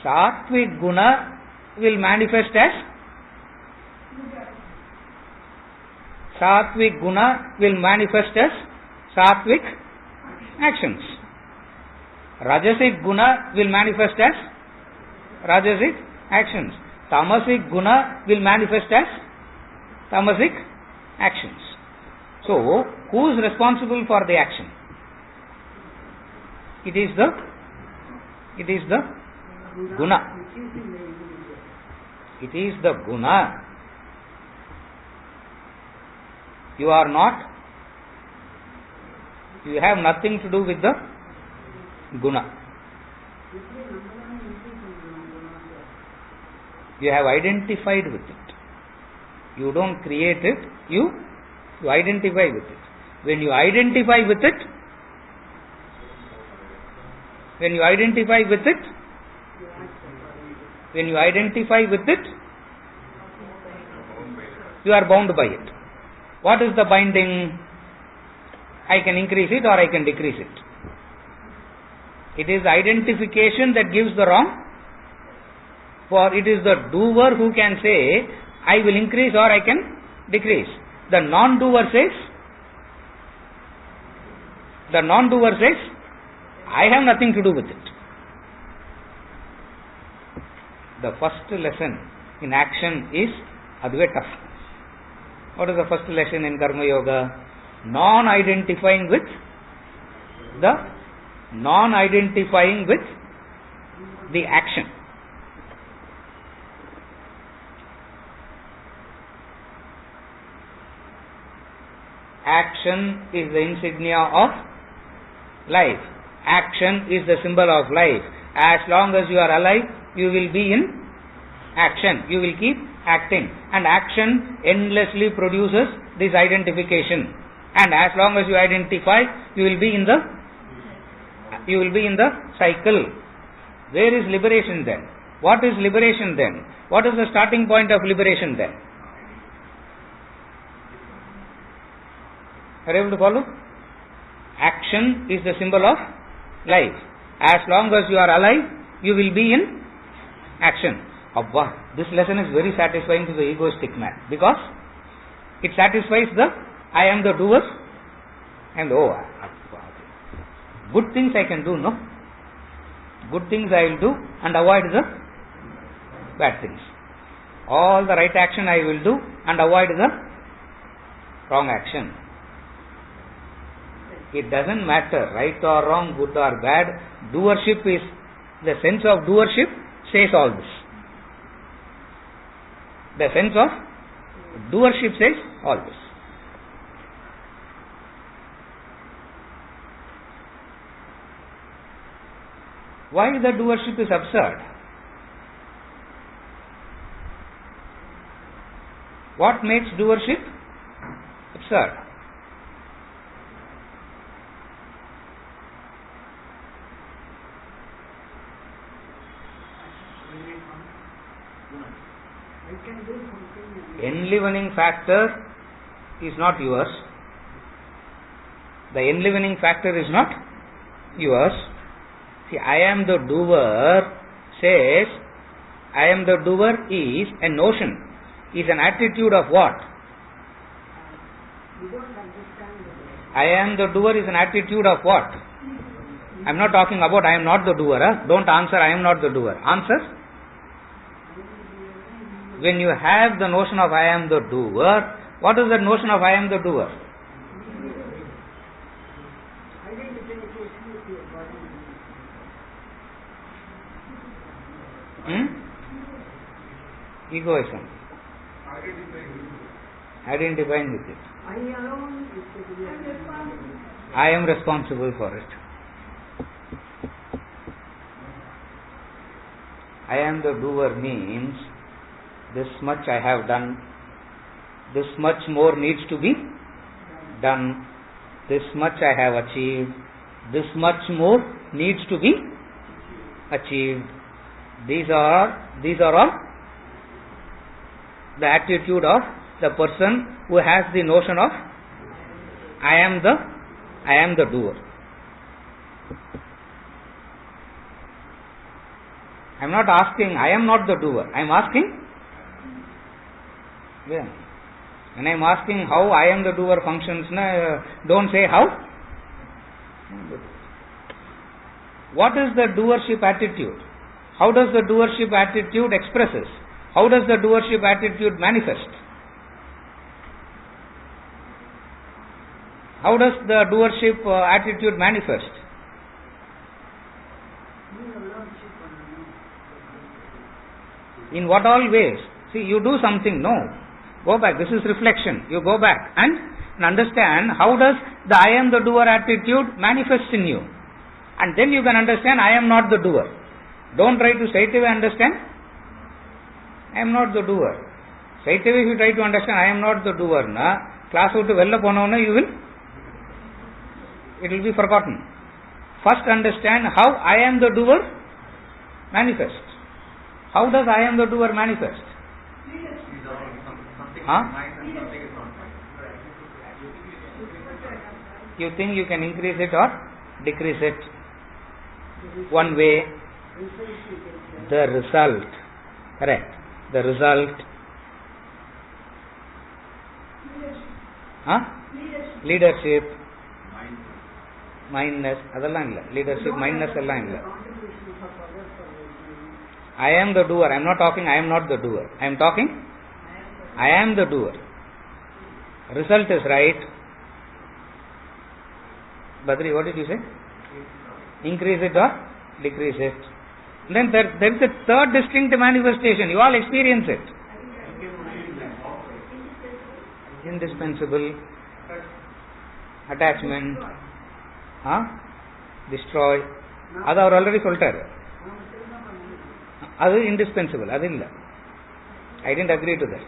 Sattvic guna will manifest as sattvic actions. Rajasic guna will manifest as rajasic actions. Tamasic guna will manifest as tamasic actions. So, who is responsible for the action? It is the guna. It is the guna. You are not, you have nothing to do with the guna. You have identified with it. You don't create it, you identify with it. When you identify with it, you are bound by it. What is the binding? I can increase it or I can decrease it. It is identification that gives the wrong. For it is the doer who can say, I will increase or I can decrease. The non-doer says, I have nothing to do with it. The first lesson in action is Advaita. What is the first lesson in Karma Yoga? Non-identifying with the action. Action is the insignia of life. Action is the symbol of life. As long as you are alive, you will be in action. You will keep acting. And action endlessly produces this identification. And as long as you identify, you will be in the cycle. Where is liberation then? What is liberation then? What is the starting point of liberation then? Are you able to follow? Action is the symbol of life. As long as you are alive, you will be in action. Abba, this lesson is very satisfying to the egoistic man because it satisfies the I am the doer and good things I can do, no? Good things I will do and avoid the bad things. All the right action I will do and avoid the wrong action. It doesn't matter right or wrong, good or bad. Doership is, the sense of doership says all this. The sense of doership says all this. Why the doership is absurd? What makes doership absurd? I can do something. Enlivening factor is not yours. The enlivening factor is not yours. See, I am the doer says, I am the doer is a notion, is an attitude of what? You don't understand the I am the doer is an attitude of what? I am not talking about I am not the doer. Don't answer I am not the doer. Answer. When you have the notion of I am the doer, what is the notion of I am the doer? identification with your body. Egoism. Identifying with it. I alone is the real. I am responsible for it. I am the doer means this much I have done, this much more needs to be done, this much I have achieved, this much more needs to be achieved. These are all the attitude of the person who has the notion of I am the doer. I am not asking I am not the doer. I am asking when I am asking how I am the doer functions, don't say how. What is the doership attitude? How does the doership attitude expresses? How does the doership attitude manifest? How does the doership attitude manifest? In what all ways? See, you do something, no. Go back, this is reflection. You go back and understand how does the I am the doer attitude manifest in you. And then you can understand I am not the doer. Don't try to straight away understand I am not the doer. Straight away if you try to understand I am not the doer, class out to vella ponona it will be forgotten. First understand how I am the doer manifest. How does I am the doer manifest? You think you can increase it or decrease it? One way, the result. Correct. The result. Leadership. Mindness. Leadership, mindness. I am the doer. I am not talking I am not the doer. I am talking I am the doer. Result is right. Badri, what did you say? Increase it or decrease it. Then there is a third distinct manifestation. You all experience it. Indispensable. Attachment. Destroy. That our already சொல்லிட்டாரு. அது indispensable. அது இல்லை. I didn't agree to that.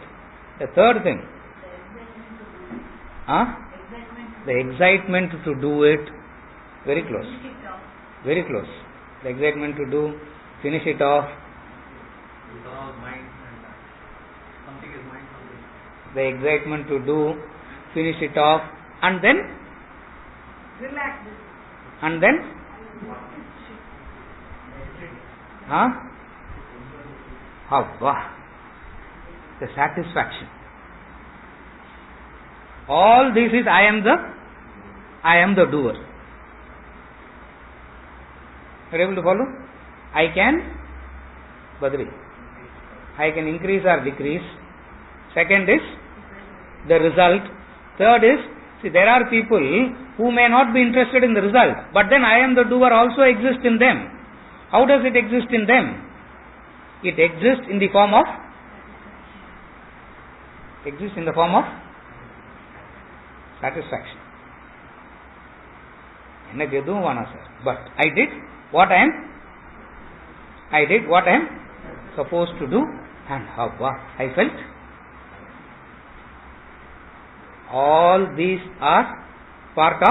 The third thing. The excitement to do it. Very close. Very close. The excitement to do, finish it off. The excitement to do, finish it off, and then Relax. And then the satisfaction. All this is I am the doer. Are you able to follow? I can increase or decrease. Second is the result. Third is, see, there are people who may not be interested in the result, but then I am the doer also exists in them. How does it exist in them? It exists in the form of satisfaction. But I did what I am supposed to do, and how I felt. All these are part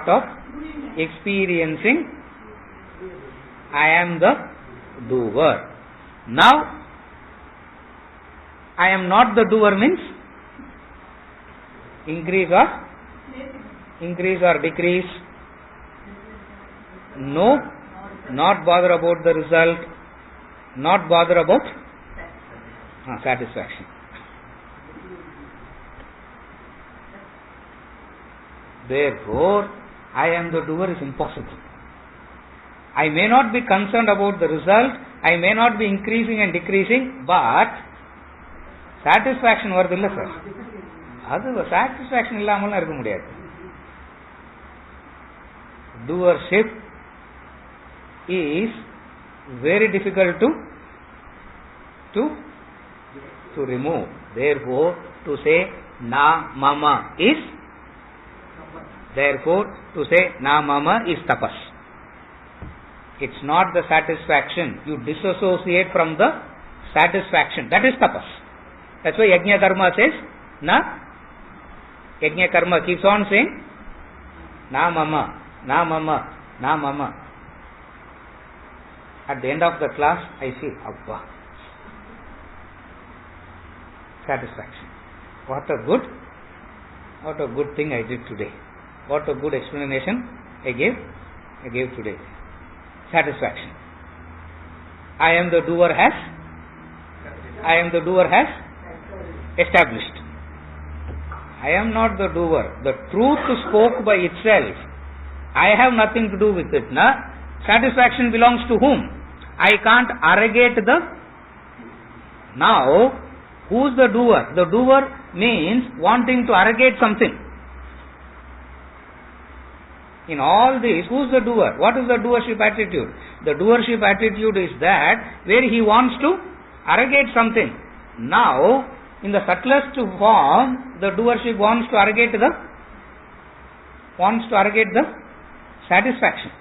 of experiencing I am the doer. Now, I am not the doer means increase or decrease? No, not bother about the result, not bother about satisfaction. Therefore, I am the doer is impossible. I may not be concerned about the result, I may not be increasing and decreasing, but satisfaction வருதில்ல sir, அது satisfaction இல்லாமல் இருக்க முடியாது. Doership is very difficult to remove. Therefore, to say na mama is tapas. It's not the satisfaction. You disassociate from the satisfaction. That is tapas. That's why Yajna Karma says na. Yajna Karma keeps on saying na mama. At the end of the class, I feel Abba. Satisfaction. What a good thing I did today. What a good explanation I gave today. Satisfaction. I am the doer has established. I am not the doer. The truth spoke by itself. I have nothing to do with it. Satisfaction belongs to whom? I can't arrogate the. Now, who's the doer? The doer means wanting to arrogate something. In all this, who's the doer? What is the doership attitude? The doership attitude is that where he wants to arrogate something. Now, in the subtlest form, the doership wants to arrogate the satisfaction.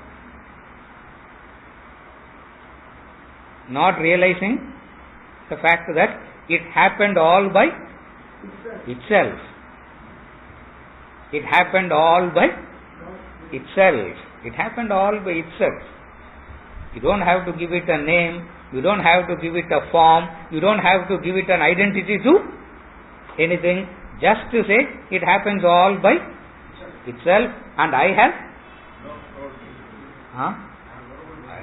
Not realizing the fact that it happened all by itself. It happened all by itself. You don't have to give it a name. You don't have to give it a form. You don't have to give it an identity to anything. Just to say it happens all by itself, and I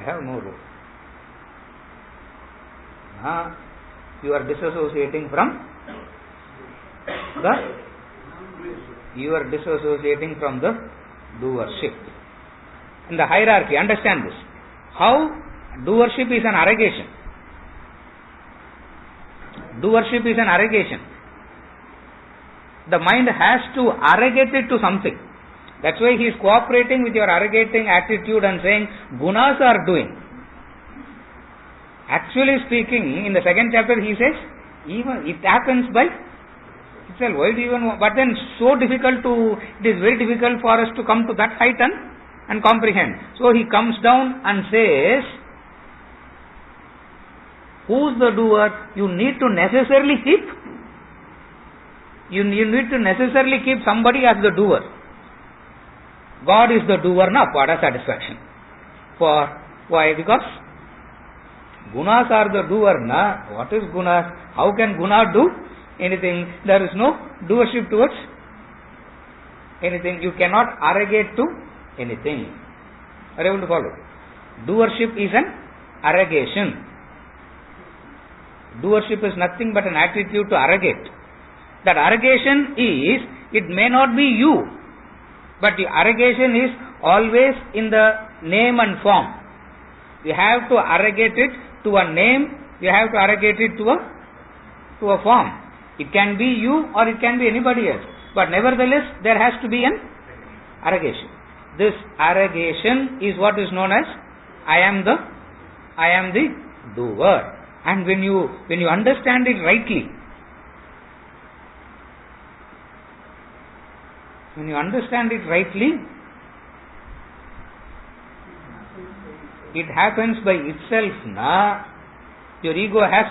have no role. You are disassociating from the doership. In the hierarchy, understand this. How doership is an arrogation. The mind has to arrogate it to something. That's why he is cooperating with your arrogating attitude and saying gunas are doing. Actually speaking, in the second chapter he says, even it happens by itself. Why do you even? But then it is very difficult for us to come to that height and comprehend. So he comes down and says, who's the doer? You need to necessarily keep somebody as the doer. God is the doer, na pada satisfaction. Why? Because gunas are the doer, na. What is gunas? How can guna do anything? There is no doership towards anything. You cannot arrogate to anything. Are you able to follow? Doership is an arrogation. Doership is nothing but an attitude to arrogate. That arrogation is, it may not be you, but the arrogation is always in the name and form. You have to arrogate it to a name, you have to arrogate it to a form. It can be you or it can be anybody else. But nevertheless, there has to be an arrogation. This arrogation is what is known as I am the doer. And when you understand it rightly, it happens by itself, na. Your ego has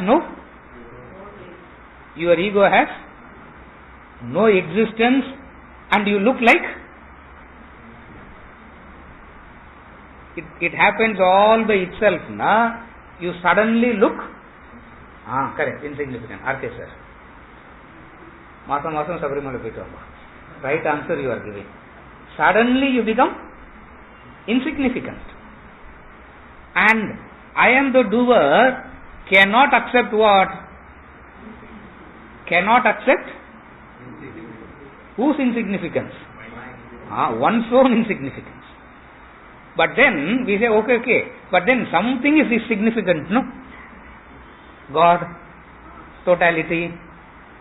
no existence, and you look like it happens all by itself, na. You suddenly look correct, insignificant. Okay, sir. Masam Sabarimala Pitamba. Right answer you are giving. Suddenly you become insignificant. And I am the doer cannot accept what? Cannot accept whose insignificance? One's own insignificance. But then we say, okay, but then something is significant, no? God, totality,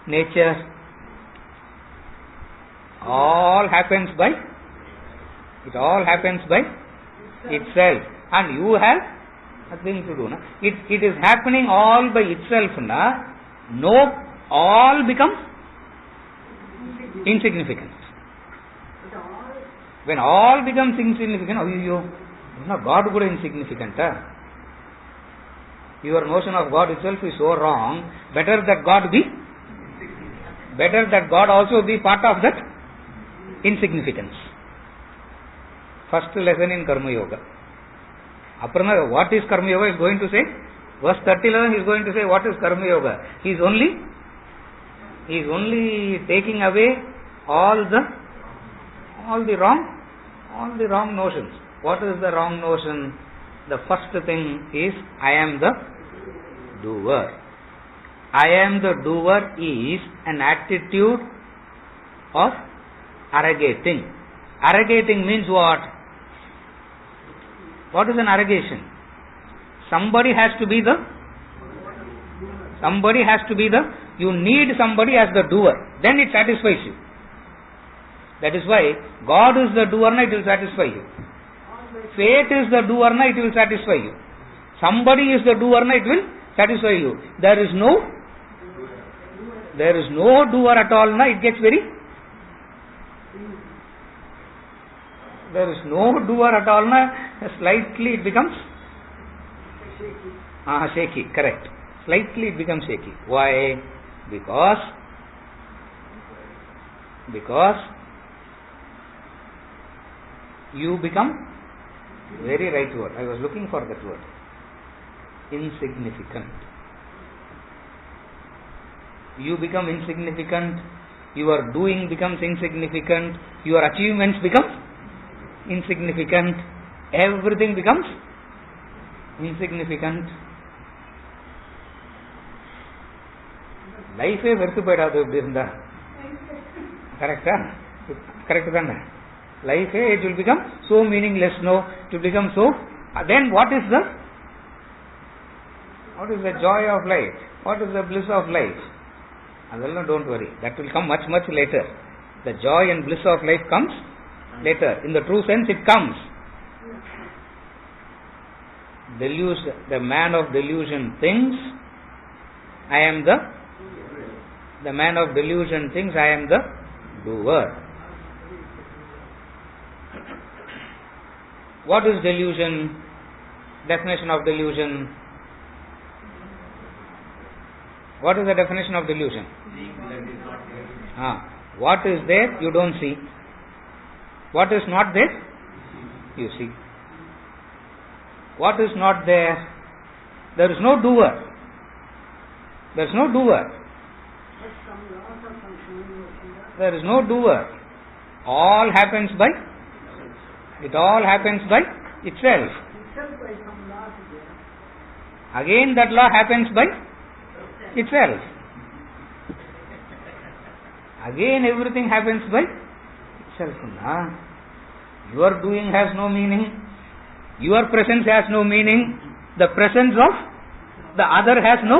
nature, all happens by itself, and you have nothing to do. No? It is happening all by itself. No, all becomes insignificant. When all becomes insignificant, God would be insignificant. Your notion of God itself is so wrong. Better that God also be part of that insignificance. First lesson in Karma Yoga. Aparna, what is Karma Yoga is going to say? Verse 39 he is going to say what is Karma Yoga. He is only taking away all the wrong notions. What is the wrong notion? The first thing is I am the doer. I am the doer is an attitude of arrogating. Arrogating means what? What is an arrogation? Somebody has to be the, you need somebody as the doer. Then it satisfies you. That is why God is the doer, it will satisfy you. Fate is the doer, it will satisfy you. Somebody is the doer, it will satisfy you. There is no doer at all, it gets very. There is no doer at all, slightly it becomes shaky. Correct. Slightly it becomes shaky. Why? Because you become, very right word, I was looking for that word, insignificant. You become insignificant, your doing becomes insignificant, your achievements become insignificant, everything becomes insignificant. Life வெறுத்து போயிடாது இப்படி இருந்தா. Correct தானே? Life it will become so meaningless, no? It will become so. Then what is the joy of life? What is the bliss of life? Adella, don't worry. That will come much later. The joy and bliss of life comes later. In the true sense it comes. The man of delusion thinks I am the man of delusion thinks I am the doer. What is delusion? Definition of delusion. What is the definition of delusion? What is there you don't see. What is not there you see. What is not there? There is no doer. There is no doer. There is no doer. All happens by itself. Again that law happens by itself. Again everything happens by itself. Your doing has no meaning. Your presence has no meaning. The presence of the other has no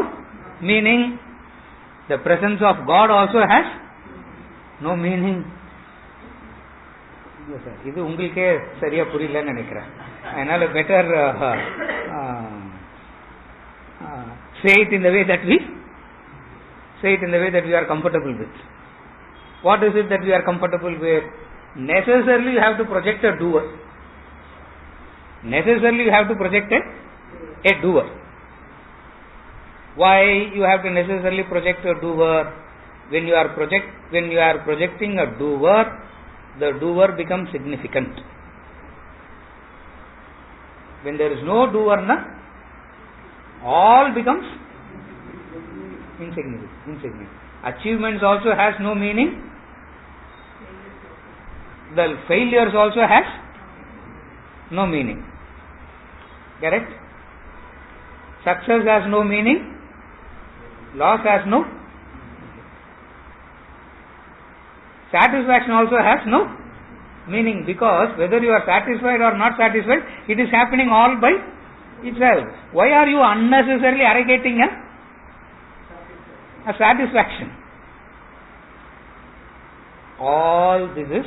meaning. The presence of God also has no meaning. இது உங்களுக்கே சரியா புரியலன்னு நினைக்கிறேன். அதனால better say it in the way that we are comfortable with. What is it that we are comfortable with? Necessarily you have to project a doer. Necessarily you have to project a doer. Why you have to necessarily project a doer? When you are projecting a doer, the doer becomes significant. When there is no doer, all becomes Insignificant. Achievements also has no meaning. The failures also has no meaning. Correct? Success has no meaning. Loss has no. Satisfaction also has no meaning, because whether you are satisfied or not satisfied, it is happening all by itself. Why are you unnecessarily arrogating a satisfaction? All this is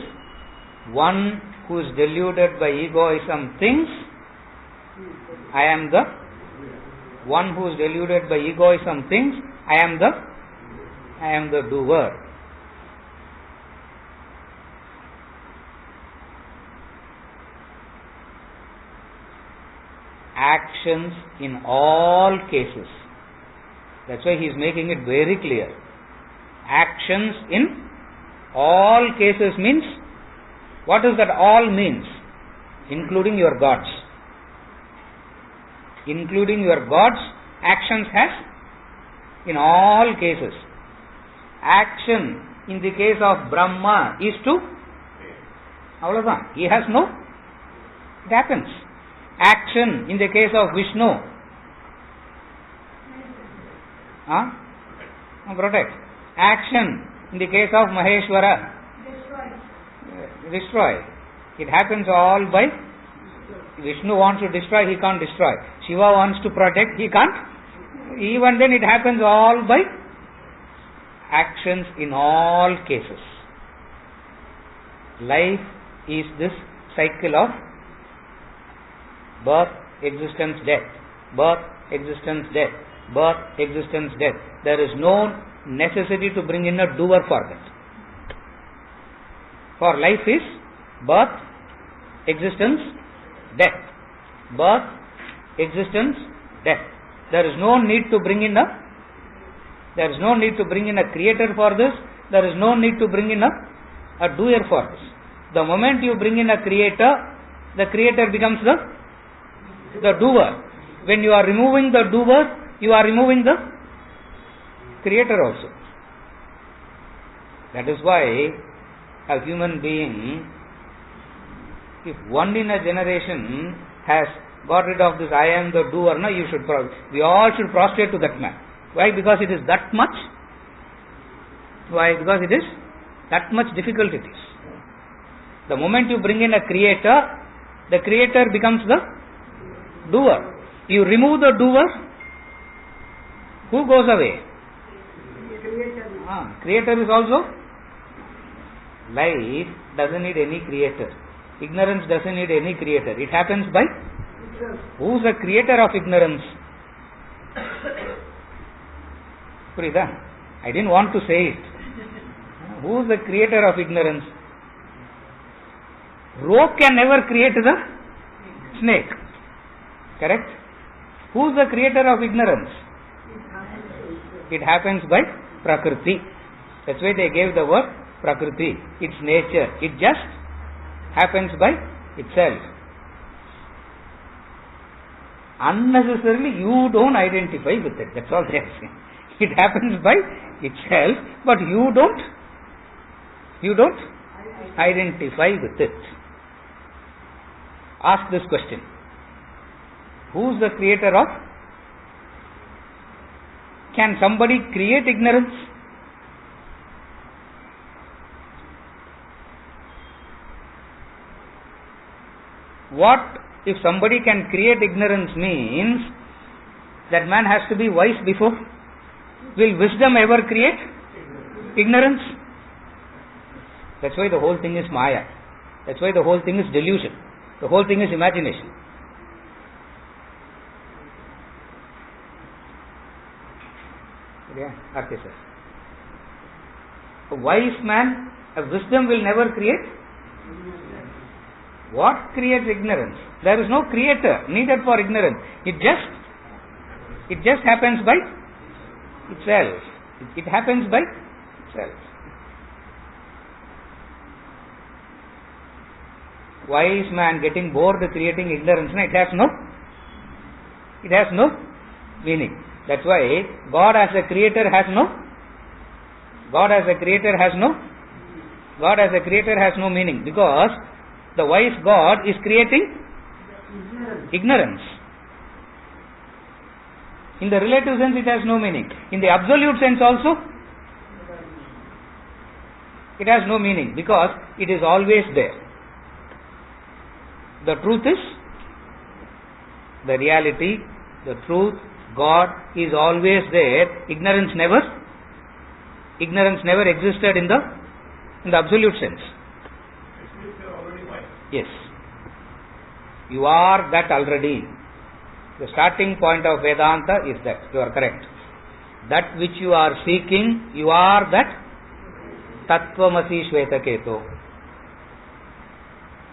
one who is deluded by egoism thinks, I am the one who is deluded by egoism thinks, I am the doer. Actions in all cases. That's why he is making it very clear. Actions in all cases means, what does that all means? Including your gods. Including your gods, actions has in all cases. Action in the case of Brahma is to, he has no, it happens. Action in the case of Vishnu, protect. Action in the case of Maheshwara, destroy. It happens all by, Vishnu wants to destroy, he can't destroy. Shiva wants to protect, he can't. Even then it happens all by actions in all cases. Life is this cycle of birth, existence, death. Birth, existence, death. Birth, existence, death. There is no necessity to bring in a doer for that. For life is birth, existence, death. Birth, existence, death. There is no need to bring in a creator for this. There is no need to bring in a doer for this. The moment you bring in a creator, the creator becomes the doer. When you are removing the doer, you are removing the creator also. That is why a human being, if one in a generation has got rid of this I am the doer, we all should prostrate to that man. Why? Because it is that much. Why? Because it is that much difficult it is. The moment you bring in a creator, the creator becomes the doer. You remove the doer, who goes away? Creator is also. Life doesn't need any creator. Ignorance doesn't need any creator. It happens by, who is the creator of ignorance? I didn't want to say it. Who is the creator of ignorance? Rope can never create the snake. Correct? Who is the creator of ignorance? It happens by Prakriti. That's why they gave the word Prakriti. It's nature. It just happens by itself. Unnecessarily you don't identify with it. That's all they are saying. It happens by itself, but you don't identify with it. Ask this question. Who is the creator of? Can somebody create ignorance? What if somebody can create ignorance means that man has to be wise before? Will wisdom ever create ignorance? That's why the whole thing is Maya. That's why the whole thing is delusion. The whole thing is imagination. Okay, sir. A wise man, a wisdom will never create. What creates ignorance? There is no creator needed for ignorance. It just happens by itself. It happens by itself. Wise man getting bored creating ignorance, it has no meaning. That's why God as a creator has no meaning, because the wise God is creating ignorance. In the relative sense, it has no meaning. In the absolute sense also, it has no meaning, because it is always there. The truth is, the reality, the truth, God is always there. Ignorance never existed in the absolute sense. Yes. You are that already. The starting point of Vedanta is that. You are correct. That which you are seeking, you are that Tattvamasi Shvetaketu.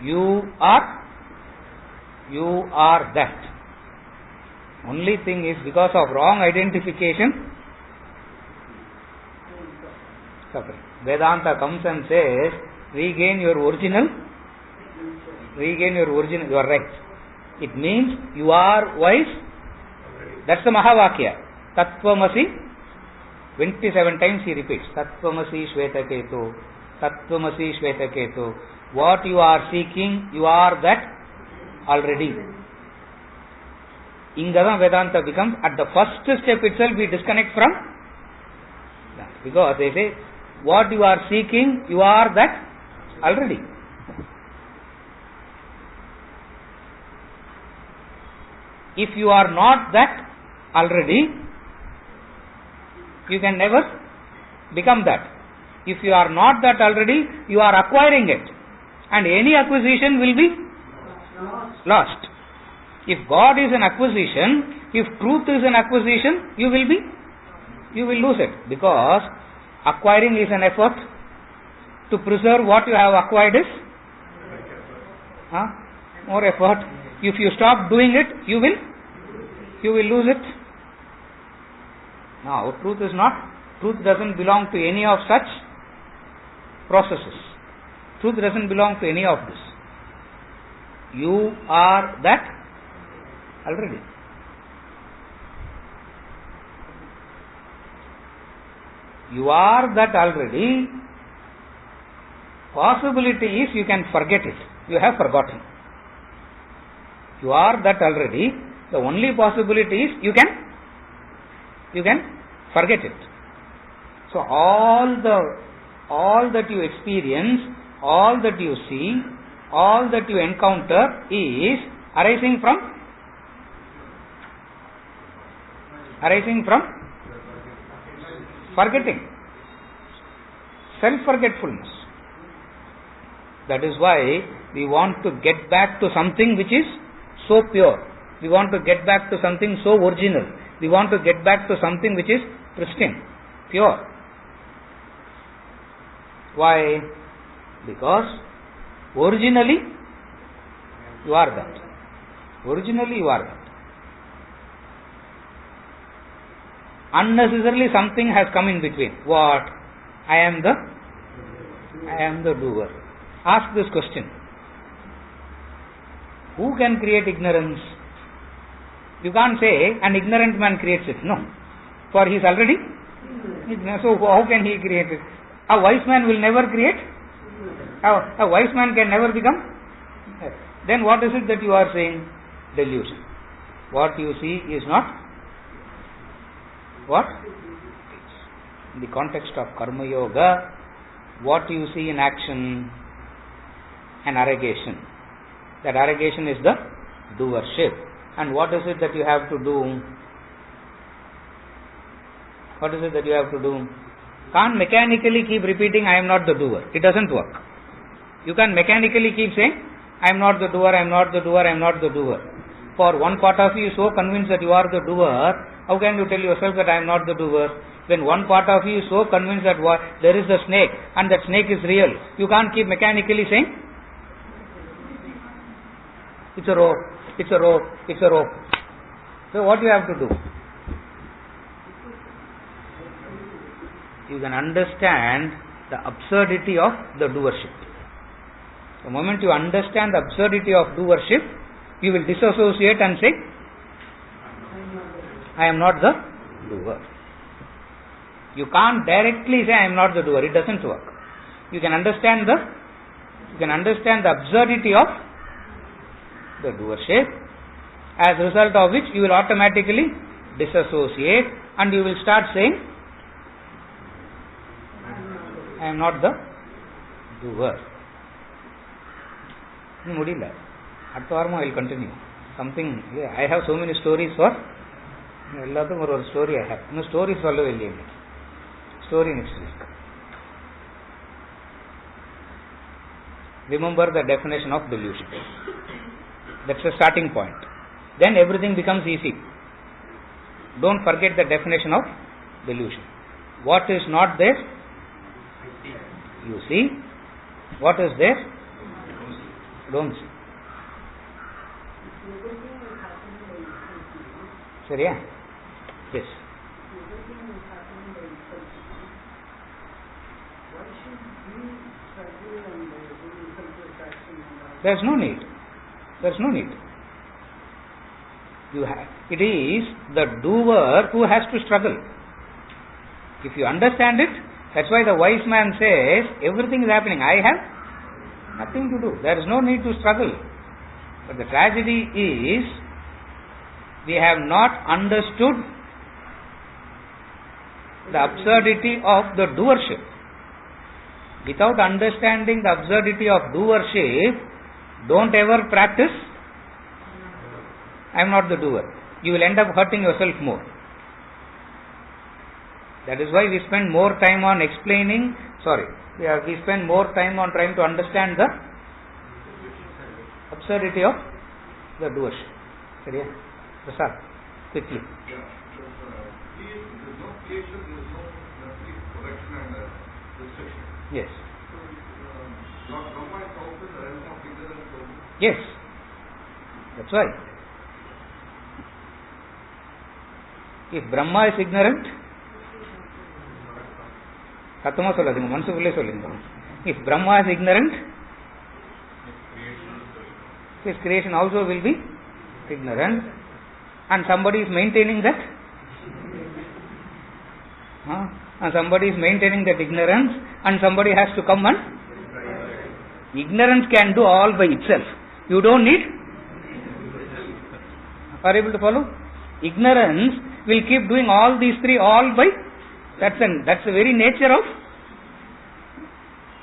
You are that. Only thing is, because of wrong identification, suffering. Vedanta comes and says, regain your original. You are right. It means you are wise. That's the Mahavakya. Tattvamasi. 27 times he repeats. Tattvamasi Shvetaketu. Tattvamasi Shvetaketu. What you are seeking, you are that already. Ingada Vedanta becomes, at the first step itself, we disconnect from that. Because they say, what you are seeking, you are that already. If you are not that already, you can never become that. If you are not that already, you are acquiring it. And any acquisition will be lost. If God is an acquisition, if truth is an acquisition, you will lose it. Because acquiring is an effort. To preserve what you have acquired is more effort. If you stop doing it, you will lose it. Now, truth doesn't belong to any of such processes. Truth doesn't belong to any of this. You are that already. You are that already. Possibility is you can forget it. You have forgotten. You are that already. The only possibility is you can forget it. So all that you experience, all that you see, all that you encounter is arising from forgetting. Self-forgetfulness. That is why we want to get back to something which is so pure. We want to get back to something so original. We want to get back to something which is pristine, pure. Why? Because originally you are that. Originally you are that. Unnecessarily something has come in between. What? I am the doer. Ask this question. Who can create ignorance? You can't say an ignorant man creates it. No. For he is already ignorant. So how can he create it? A wise man will never create. A wise man can never become. Then what is it that you are saying? Delusion. What you see is not what? In the context of Karma Yoga, what you see in action, an arrogation. That arrogation is the doership. And what is it that you have to do? What is it that you have to do? Can't mechanically keep repeating, I am not the doer. It doesn't work. You can mechanically keep saying, I am not the doer, I am not the doer, I am not the doer. For one part of you is so convinced that you are the doer, how can you tell yourself that I am not the doer? When one part of you is so convinced that there is a snake and that snake is real, you can't keep mechanically saying, it's a rope, it's a rope, it's a rope. So what you have to do? You can understand the absurdity of the doership. The moment you understand the absurdity of doership, you will disassociate and say, I am not the doer. You can't directly say I am not the doer. It doesn't work. You can understand the absurdity of the doership, as a result of which you will automatically disassociate and you will start saying I am not the doer. முடியல அடுத்த வாரமும் I will continue something. I have so many stories for எல்லாத்துக்கும் ஒரு story. I have இன்னும் story சொல்லவே இல்லையே. Story next week. Remember the definition of delusion. That's the starting point. Then everything becomes easy. Don't forget the definition of delusion. What is not there? You see. What is there? Don't see. Sorry, yeah? Yes. There is no need. It is the doer who has to struggle. If you understand it, that's why the wise man says, everything is happening. I have nothing to do. There is no need to struggle. But the tragedy is, we have not understood the absurdity of the doership. Without understanding the absurdity of doership, don't ever practice I am not the doer. You will end up hurting yourself more. That is why we spend more time on explaining, we spend more time on trying to understand the absurdity of the doership. சரியா? Prasad, quickly. There is no creation, there is no correction and destruction. Yes. So, Brahma is also the realm of ignorance. Yes. That's why. If Brahma is ignorant, சத்தமா சொல்லாதீங்க, மனசுக்குள்ளே சொல்லுங்க. If Brahma is ignorant, his creation also will be ignorant, and somebody is maintaining that. And somebody is maintaining that ignorance, and somebody has to come and ignorance can do all by itself. You don't need. Are you able to follow? Ignorance will keep doing all these three all by. That's the very nature of.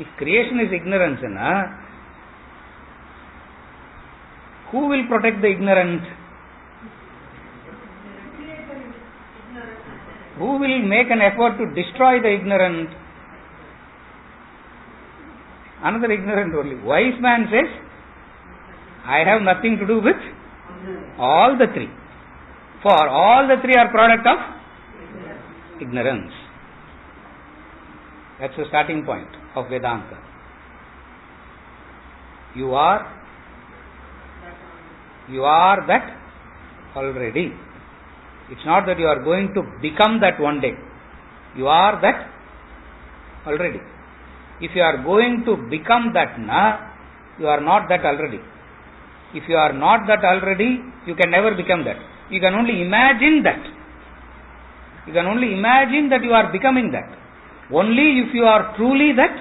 If creation is ignorance, who will protect the ignorant? Who will make an effort to destroy the ignorant? Another ignorant only. Wise man says, I have nothing to do with all the three. For all the three are product of ignorance. That's the starting point of Vedanta. You are that already. It's not that you are going to become that one day. You are that already. If you are going to become that you are not that already. If you are not that already, you can never become that. You can only imagine that. You can only imagine that you are becoming that. Only if you are truly that,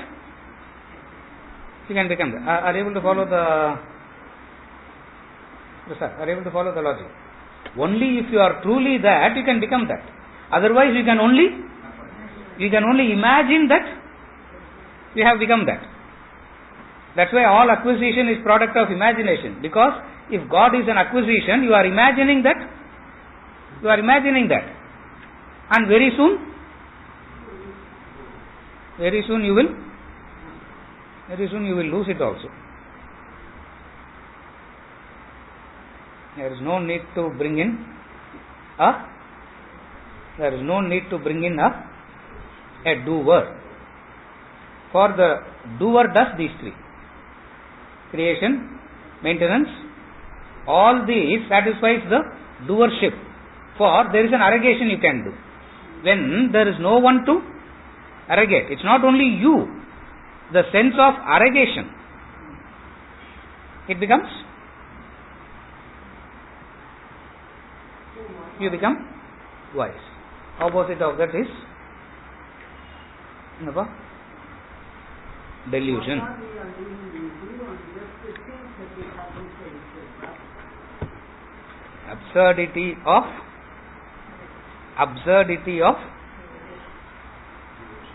you can become that. Are you able to follow the logic? Only if you are truly that, you can become that. Otherwise, you can only imagine that you have become that. That's why all acquisition is product of imagination. Because if God is an acquisition, you are imagining that. And very soon you will lose it also. There is no need to bring in a doer. For the doer does these three: creation, maintenance. All these satisfies the doership. For there is an arrogation you can do. When there is no one to arrogate, it's not only you, the sense of arrogation, it becomes, you become wise. Opposite of that is delusion. What we are doing, we do on just the things that we happen to Absurdity of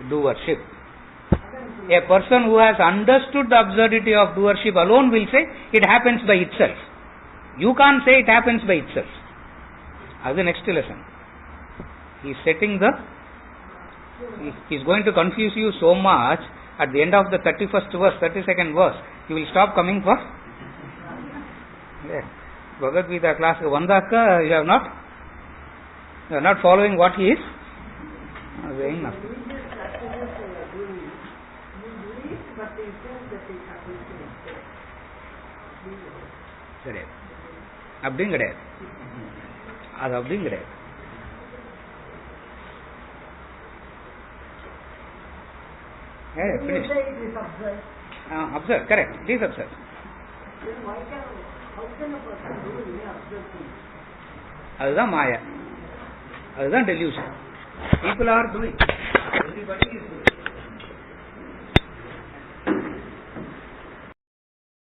doership. A person who has understood the absurdity of doership alone will say it happens by itself. You can't say it happens by itself. As the next lesson, he is setting he is going to confuse you so much. At the end of the 31st verse, 32nd verse, you will stop coming for Bhagavad Gita class. Vandaka, you are not following what he is saying now. கிடையாது, அப்படியும் கிடையாது, அது அப்படியும் கிடையாது. Observe, correct, please observe. அதுதான் மாயா, அதுதான் delusion. People are doing, everybody is doing.